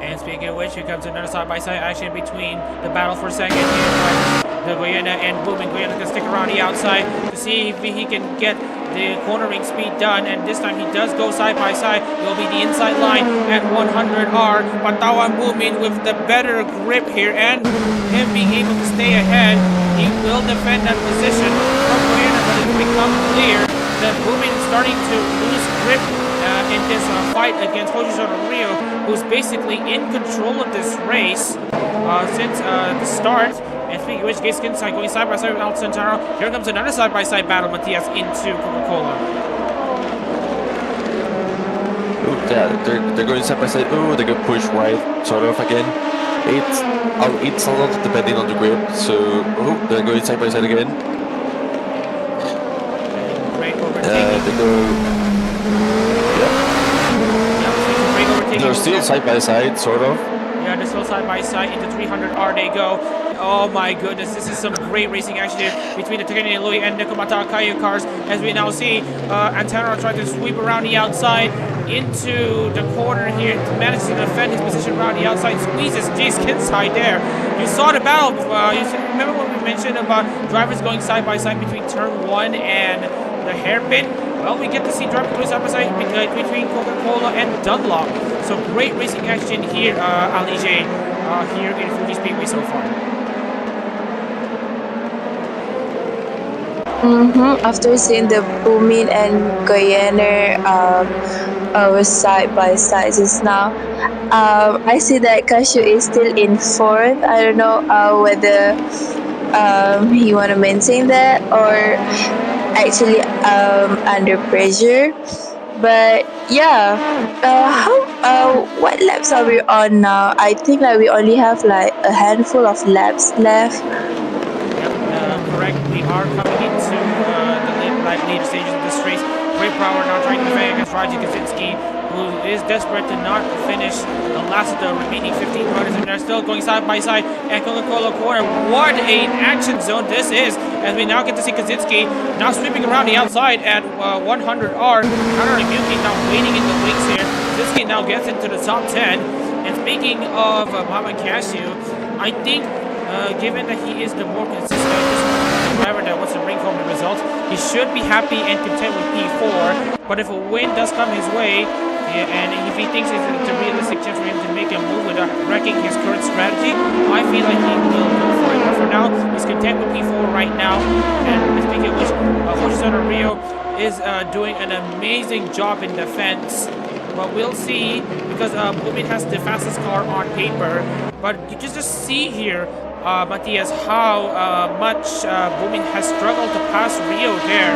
Speaker 1: And speaking of which, here comes another side-by-side action between the battle for second here. The Goyena and Boom, and Goyena's gonna stick around the outside to see if he can get the cornering speed done, and this time he does go side by side. It will be the inside line at 100R, but Tawan Boomin with the better grip here, and him being able to stay ahead. He will defend that position from Goyena, but it's become clear that Boomin is starting to lose grip in this fight against Hojisono Rio, who's basically in control of this race since the start. And speaking of which, Gayskin side going side by side with Al Santaro. Here comes another side by side battle, Matthias, into Coca-Cola.
Speaker 4: Ooh, yeah, they're going side by side. Ooh, they get pushed wide, sort of again. It's a lot depending on the grip. So, they're going side by side again.
Speaker 1: Great overtaking.
Speaker 4: They go. Yeah. They're still side by side, sort of.
Speaker 1: Yeah, they're still side by side. Into 300R they go. Oh my goodness, this is some great racing action here between the Takane and Louis and the Komata Kayu cars. As we now see, Antero trying to sweep around the outside into the corner here, manages to defend his position around the outside, squeezes Jace Kinside there. You saw the battle. Remember when we mentioned about drivers going side by side between turn 1 and the hairpin? Well, we get to see drivers going side by side between Coca-Cola and Dunlop. So great racing action here, Ali J, here in Fuji Speedway so far.
Speaker 2: After seeing the Boomin and Goyena side by side just now, I see that Kashu is still in fourth. I don't know whether he want to maintain that or actually under pressure. But yeah, what laps are we on now? I think we only have like a handful of laps left.
Speaker 1: Correct. We are coming into the later stages of this race. Great Power now trying to defend against Raji Kaczynski, who is desperate to not finish the last of the remaining 15 runners, and they're still going side by side at Coca-Cola corner. What an action zone this is, as we now get to see Kaczynski now sweeping around the outside at 100R. Hunter Ryuki now waiting in the wings here. Kaczynski now gets into the top 10. And speaking of Mama Cashew, I think given that he is the more consistent whatsoever that wants to bring home the results. He should be happy and content with P4. But if a win does come his way, and if he thinks it's a realistic chance for him to make a move without wrecking his current strategy, I feel like he will go for it. But for now, he's content with P4 right now. And speaking of which, Hoshizano Rio is doing an amazing job in defense. But we'll see, because Bumin has the fastest car on paper. But you just see here, Matthias, how much Bumin has struggled to pass Rio there.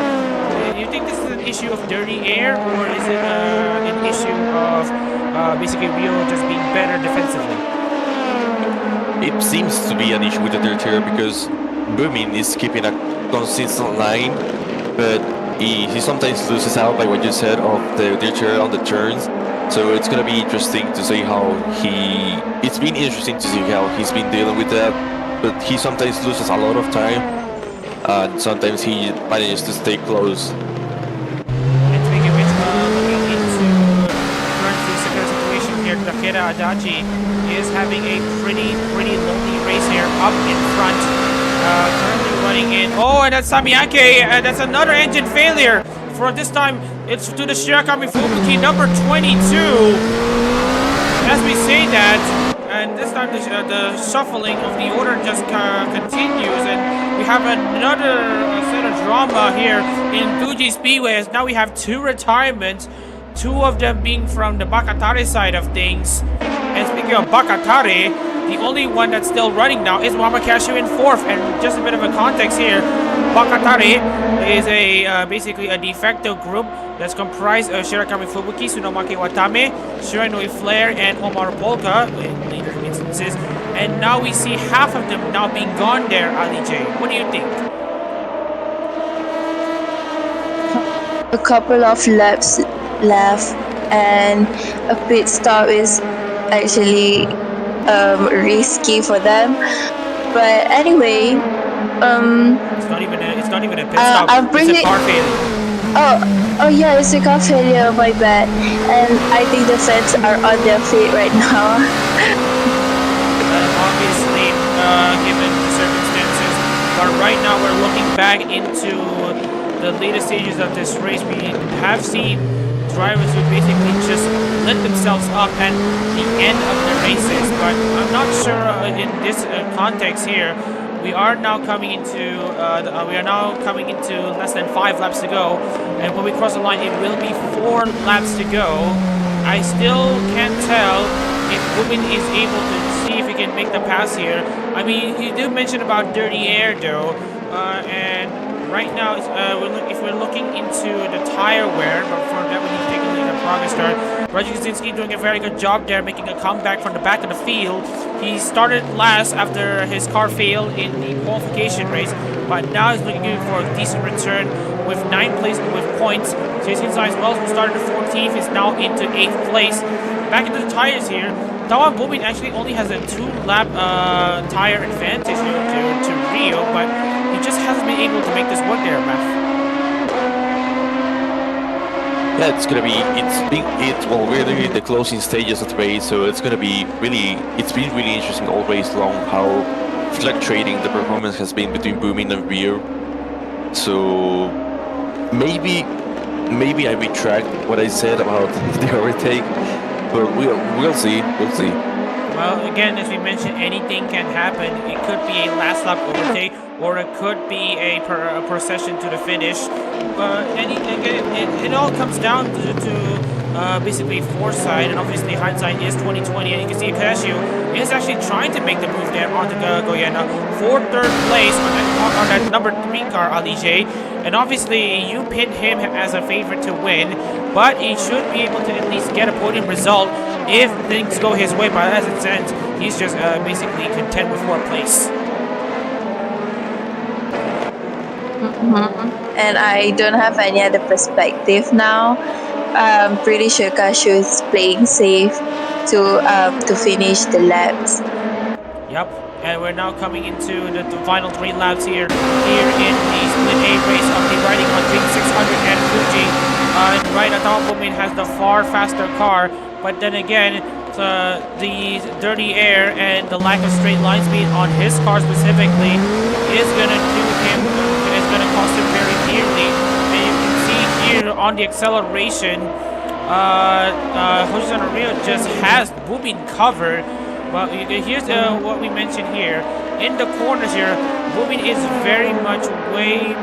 Speaker 1: Do you think this is an issue of dirty air, or is it an issue of basically Rio just being better defensively?
Speaker 4: It seems to be an issue with the dirty air because Bumin is keeping a consistent line, but he sometimes loses out, like what you said, of the dirty air on the turns. So it's gonna be interesting to see how it's been interesting to see how he's been dealing with that, but he sometimes loses a lot of time, and sometimes he manages to stay close.
Speaker 1: And speaking of which, looking into currently secure situation here, Takeda Adachi is having a pretty lonely race here up in front. Currently running in. Oh, and that's Samiyake. That's another engine failure. For this time, it's to the Shirakami Fubuki number 22. As we say that, and this time the shuffling of the order just continues, and we have another set of drama here in Fuji Speedway. As now we have two retirements, two of them being from the Bakatare side of things. And speaking of Bakatare, the only one that's still running now is Wamakashu in fourth. And just a bit of a context here, Bakatare is basically a de facto group that's comprised of Shirakami Fubuki, Tsunomaki Watame, Shiranui Flair, and Omar Polka in later instances. And now we see half of them now being gone there, Ali J. What do you think?
Speaker 2: A couple of laps left, and a pit stop is actually risky for them. But anyway,
Speaker 1: It's not even a pit stop.
Speaker 2: I'm pretty.
Speaker 1: It's a car failure.
Speaker 2: Oh yeah, it's a car failure. My bad. And I think the fans are on their feet right now.
Speaker 1: Obviously, given the circumstances, but right now we're looking back into the later stages of this race. We have seen drivers who basically just lit themselves up at the end of the races, but I'm not sure in this context here. We are now coming into less than 5 laps to go, and when we cross the line, it will be 4 laps to go. I still can't tell if Bumin is able to see if he can make the pass here. I mean, you do mention about dirty air though, and right now, if we're looking into the tire wear, but for that we need to take a look at the progress chart. Roger Kaczynski doing a very good job there, making a comeback from the back of the field. He started last after his car failed in the qualification race, but now he's looking for a decent return with 9th place with points. Jason Sainz Wells, who started 14th, is now into 8th place. Back into the tires here. Tawan Bumin actually only has a 2-lap tire advantage to Rio, but he just hasn't been able to make this work there, Matt.
Speaker 4: Yeah, it's gonna be. Well, we're in the closing stages of the race, so it's gonna be really. It's been really interesting all race long how fluctuating the performance has been between Bumin and Rio. So maybe I retract what I said about the overtake, but we'll see. We'll see.
Speaker 1: Well, again, as we mentioned, anything can happen. It could be a last lap overtake, or it could be a procession to the finish. But it all comes down to basically foresight, and obviously hindsight is 2020. And you can see Casio is actually trying to make the move there onto Goyena for 3rd place on that number 3 car, Ali J. And obviously you pin him as a favorite to win, but he should be able to at least get a podium result if things go his way. But as it stands, he's just basically content with 4th place.
Speaker 2: And I don't have any other perspective now. I'm pretty sure Casio is playing safe to finish the laps.
Speaker 1: Yep, and we're now coming into the final 3 laps here in the Split A race of the Riding on Dream 600 and Fuji. Right now, Bumin has the far faster car, but then again, the dirty air and the lack of straight line speed on his car specifically is gonna do him. on the acceleration. Hoshizano Rio just has Boomin covered. Well, here's what we mentioned here. In the corners here, Boomin is very much way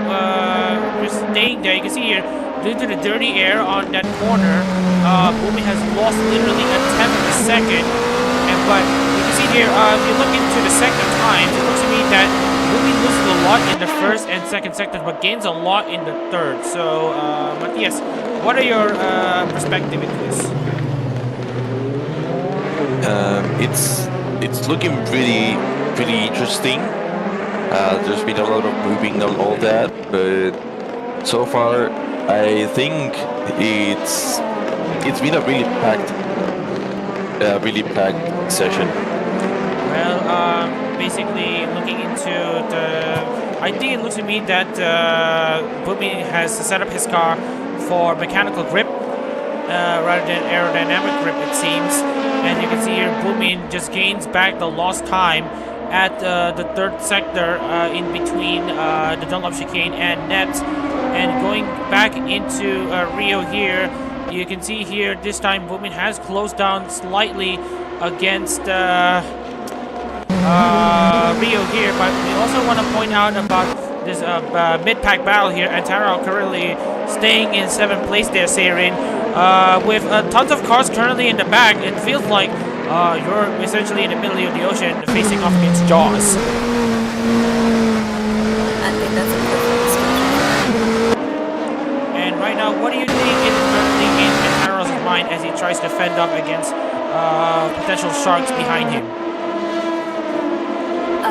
Speaker 1: just staying there. You can see here, due to the dirty air on that corner, Boomin has lost literally a tenth of a second. But you can see here, if you look into the sector times, it looks to me that Boomin loses a lot in the first and second sectors, but gains a lot in the third. So, Matthias, what are your perspective into this?
Speaker 4: It's looking pretty interesting. There's been a lot of moving and all that, but so far I think it's been a really packed session.
Speaker 1: Well, basically looking into I think it looks to me that Boomin has set up his car for mechanical grip rather than aerodynamic grip, it seems. And you can see here Boomin just gains back the lost time at the third sector in between the Dunlop chicane and net. And going back into Rio here, you can see here this time Boomin has closed down slightly against Rio here, but we also want to point out about this mid-pack battle here. Antaro currently staying in 7th place there, Seirin, with tons of cars currently in the back. It feels like you're essentially in the middle of the ocean facing off against Jaws.
Speaker 3: I think that's a perfect description.
Speaker 1: And right now, what do you think is currently in Antaro's mind as he tries to fend off against potential sharks behind him?
Speaker 3: I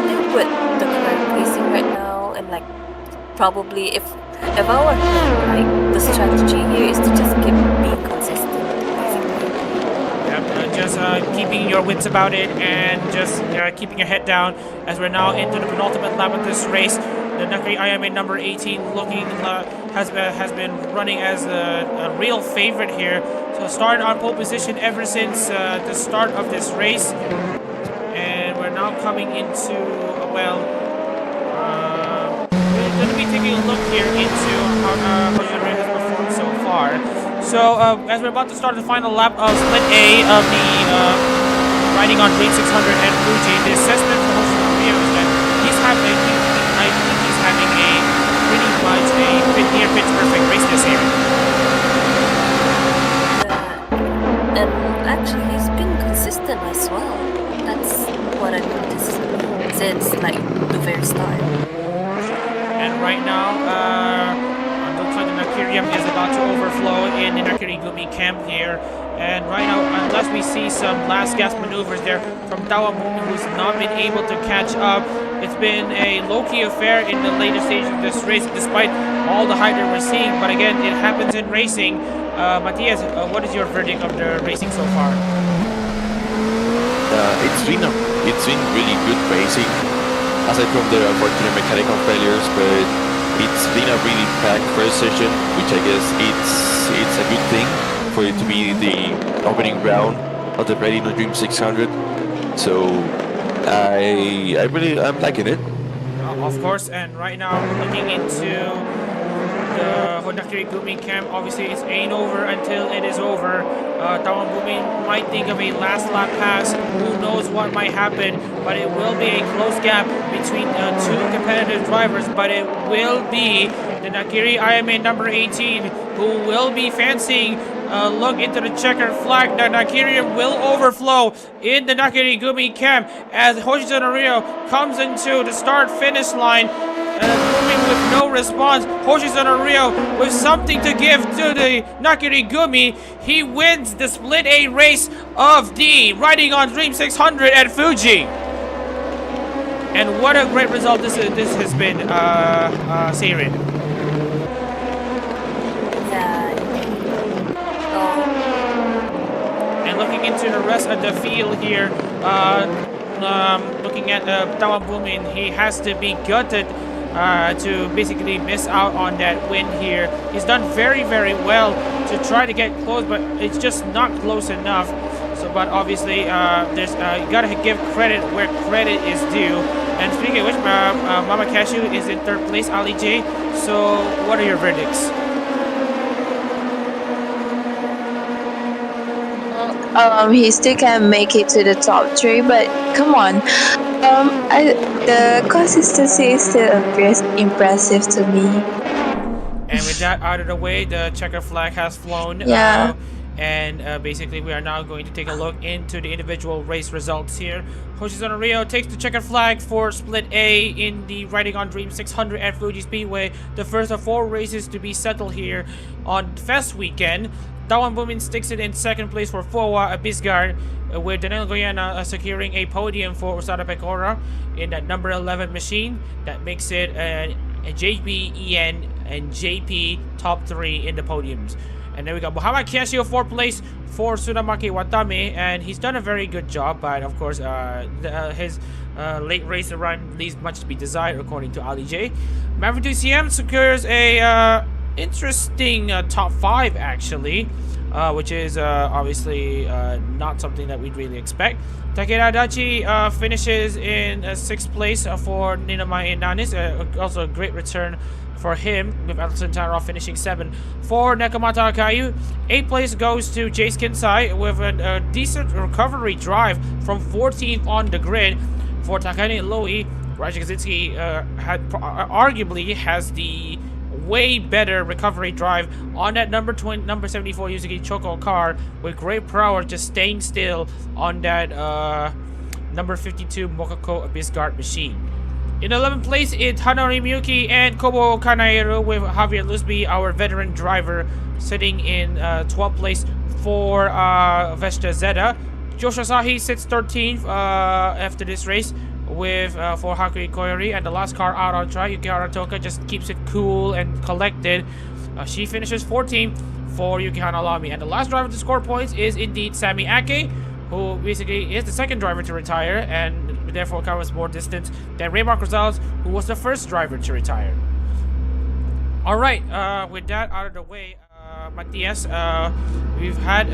Speaker 3: think with the current pacing right now, and like probably if our like the strategy here is to just keep being consistent, basically.
Speaker 1: Yep, just keeping your wits about it and just keeping your head down as we're now into the penultimate lap of this race. The Nakari IMA number 18 looking has been running as a real favorite here. So started on pole position ever since the start of this race. And we're now coming into, we're going to be taking a look here into how Hoshizano has performed so far. So as we're about to start the final lap of Split A of the riding on Dream 600 and Fuji, the assessment for Hoshizano is that he's having a pretty much a near pitch perfect race this year.
Speaker 3: And actually he's been consistent as well. That's what I've noticed since like the very start.
Speaker 1: And right now, looks like the Nakirium is about to overflow in the Nakirigumi camp here. And right now, unless we see some last gasp maneuvers there from Tawamumi, who's not been able to catch up, it's been a low-key affair in the later stage of this race, despite all the hype that we're seeing. But again, it happens in racing. Matthias, what is your verdict of the racing so far?
Speaker 4: It's been really good racing, aside from the unfortunate mechanical failures, but it's been a really packed first session, which I guess it's a good thing for it to be the opening round of the Ridin Dream 600. So I'm liking it.
Speaker 1: Of course, and right now we're looking into the Honakiri Gumi camp. Obviously, it ain't over until it is over. Tawambumi might think of a last lap pass. Who knows what might happen, but it will be a close gap between two competitive drivers. But it will be the Nakiri IMA number 18 who will be fancying look into the checkered flag. The Nakiri will overflow in the Nakiri Gumi camp as Hoshizano Rio comes into the start-finish line. Moving with no response. Hoshizano Rio with something to give to the Nakiri Gumi. He wins the Split A race of the Riding on Dream 600 at Fuji. And what a great result this has been, Seirin. And looking into the rest of the field here, looking at Tawambumin, he has to be gutted to basically miss out on that win here. He's done very, very well to try to get close, but it's just not close enough. So, but obviously, there's you gotta give credit where credit is due. And speaking of which, Mama Cashew is in third place, Ali J. So, what are your verdicts?
Speaker 2: he still can make it to the top 3, but come on, the consistency is still impressive to me.
Speaker 1: And with that out of the way, the checker flag has flown.
Speaker 2: Yeah.
Speaker 1: And basically, we are now going to take a look into the individual race results here. Hoshizuna Rio takes the checker flag for Split A in the Riding on Dream 600 at Fuji Speedway. The first of 4 races to be settled here on Fest weekend. Dawan Bumin sticks it in second place for Fowa Abisgard, with Daniel Goyana securing a podium for Usada Pecora in that number 11 machine. That makes it a JP, EN, and JP top 3 in the podiums. And there we go. Muhammad Kiashio 4th place for Tsunamaki Watame, and he's done a very good job, but of course his late race run leaves much to be desired according to Ali J. Maverick CM secures a interesting top 5 actually, which is obviously not something that we'd really expect. Takeda Adachi finishes in 6th place for Ninamai Inanis, also a great return for him, with Alison Taro finishing 7th. For Nakamata Akayu, 8th place goes to Jace Kinsai with a decent recovery drive from 14th on the grid. For Takane Loi, Raja Kaczynski arguably has the way better recovery drive on that number 74 Yuzuki Choco car, with great power just staying still on that number 52 Mokoko Abyss Guard machine. In 11th place, it's Hanori Miyuki and Kobo Kanaero, with Javier Lusby, our veteran driver, sitting in 12th place for Vesta Zeta. Joshua Sahi sits 13th after this race with for Hakui Koyori, and the last car out on track, Yuki Aratoka, just keeps it cool and collected. She finishes 14th for Yuki Hanalami, and the last driver to score points is indeed Sami Ake, who basically is the second driver to retire and therefore covers more distance than Raymark Rosales, who was the first driver to retire. Alright, with that out of the way, Matias, we've had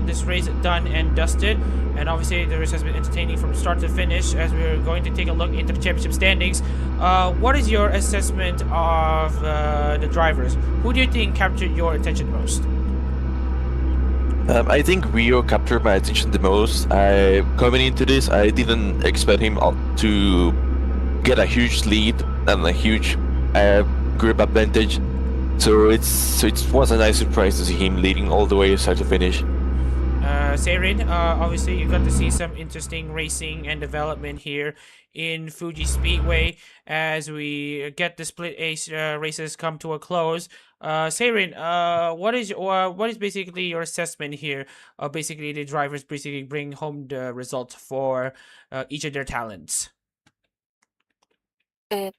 Speaker 1: this race done and dusted, and obviously the race has been entertaining from start to finish. As we're going to take a look into the championship standings, what is your assessment of the drivers? Who do you think captured your attention most?
Speaker 4: I think Rio captured my attention the most. Coming into this, I didn't expect him to get a huge lead and a huge grip advantage. So it was a nice surprise to see him leading all the way start to finish.
Speaker 1: Seirin, obviously you got to see some interesting racing and development here in Fuji Speedway as we get the Split A races come to a close. Seirin, what is basically your assessment here of basically the drivers basically bring home the results for each of their talents?
Speaker 3: I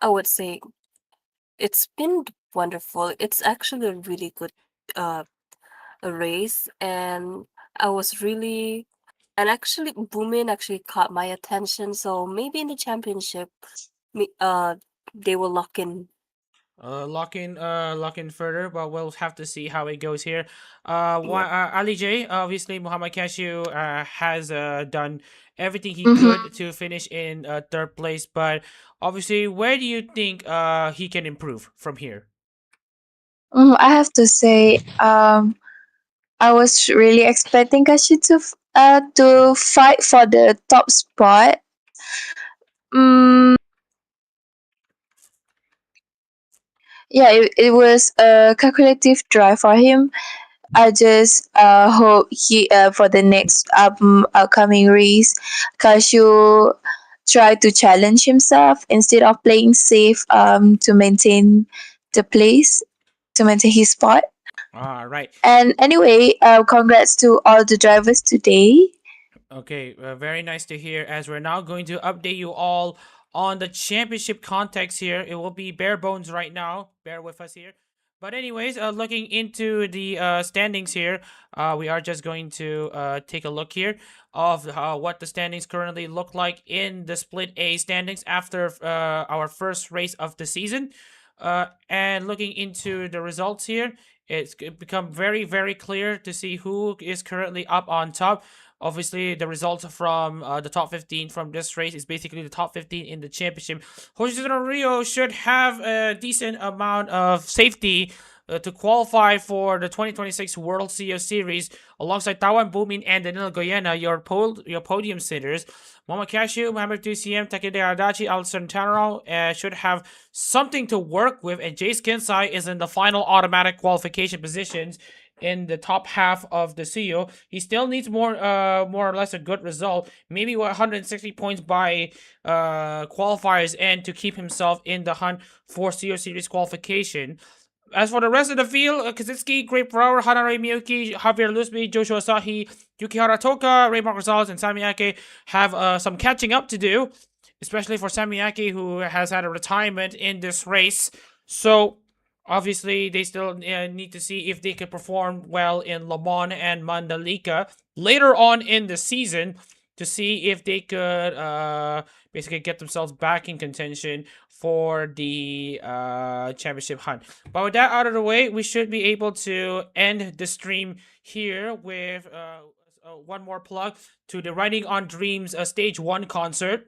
Speaker 3: would say it's been wonderful. It's actually a really good a race, and actually Boomin actually caught my attention, so maybe in the championship they will lock in.
Speaker 1: Lock in further, but we'll have to see how it goes here. Ali J, obviously Muhammad Cashew has done everything he could to finish in 3rd place, but obviously, where do you think he can improve from here?
Speaker 2: I have to say, I was really expecting Kashi to fight for the top spot. Yeah, it was a calculative drive for him. I just hope he for the next upcoming race, Cashew try to challenge himself instead of playing safe to maintain the place, to maintain his spot.
Speaker 1: All right.
Speaker 2: And anyway, congrats to all the drivers today.
Speaker 1: Okay, very nice to hear. As we're now going to update you all on the championship context here. It will be bare bones right now. Bear with us here. But anyways, looking into the standings here, we are just going to take a look here of what the standings currently look like in the Split A standings after our first race of the season. And looking into the results here, it's become very, very clear to see who is currently up on top. Obviously, the results from the top 15 from this race is basically the top 15 in the championship. Hoshizuna Rio should have a decent amount of safety to qualify for the 2026 World CEO Series alongside Tawan Bumin and Danilo Goyena, your podium sitters. Momo Cashew, Mohamed 2CM, Takede Adachi, Alison Tanaro should have something to work with, and Jace Kinsai is in the final automatic qualification positions in the top half of the CEO. He still needs more or less a good result, maybe 160 points by qualifiers and to keep himself in the hunt for CEO Series qualification. As for the rest of the field, Kazuki, Great Brower, Hanare Miyuki, Javier Lusby, Joshua Asahi, Yukihara Toka, Raymond Gonzalez, and Samiyake have some catching up to do, especially for Samiyake, who has had a retirement in this race. So obviously, they still need to see if they can perform well in Le Mans and Mandalika later on in the season to see if they could basically get themselves back in contention for the championship hunt. But with that out of the way, we should be able to end the stream here with one more plug to the Riding on Dreams Stage 1 concert.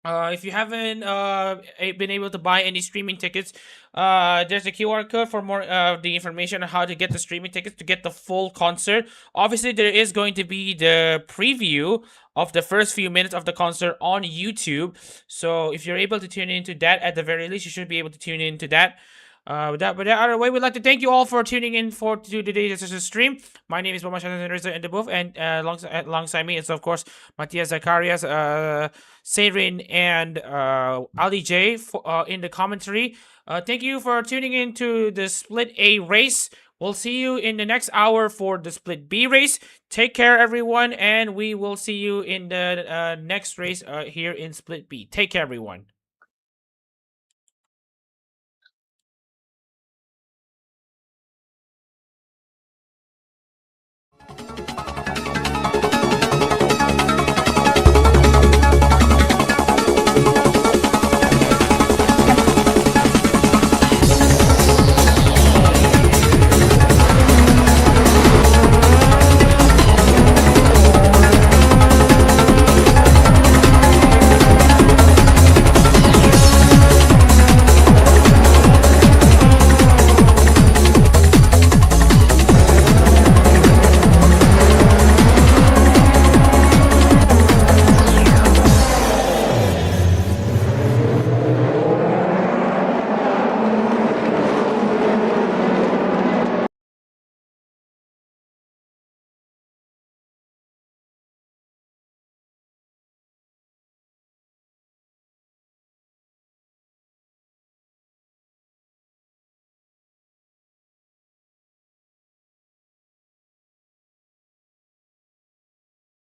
Speaker 1: If you haven't been able to buy any streaming tickets, there's a QR code for more of the information on how to get the streaming tickets to get the full concert. Obviously, there is going to be the preview of the first few minutes of the concert on YouTube. So if you're able to tune into that, at the very least, you should be able to tune into that. With that out of the way, we'd like to thank you all for tuning in to today's stream. My name is Mama Shannon in the booth, and alongside me is, of course, Matthias Zacharias, Seirin, and Ali J in the commentary. Thank you for tuning in to the Split A race. We'll see you in the next hour for the Split B race. Take care, everyone, and we will see you in the next race here in Split B. Take care, everyone.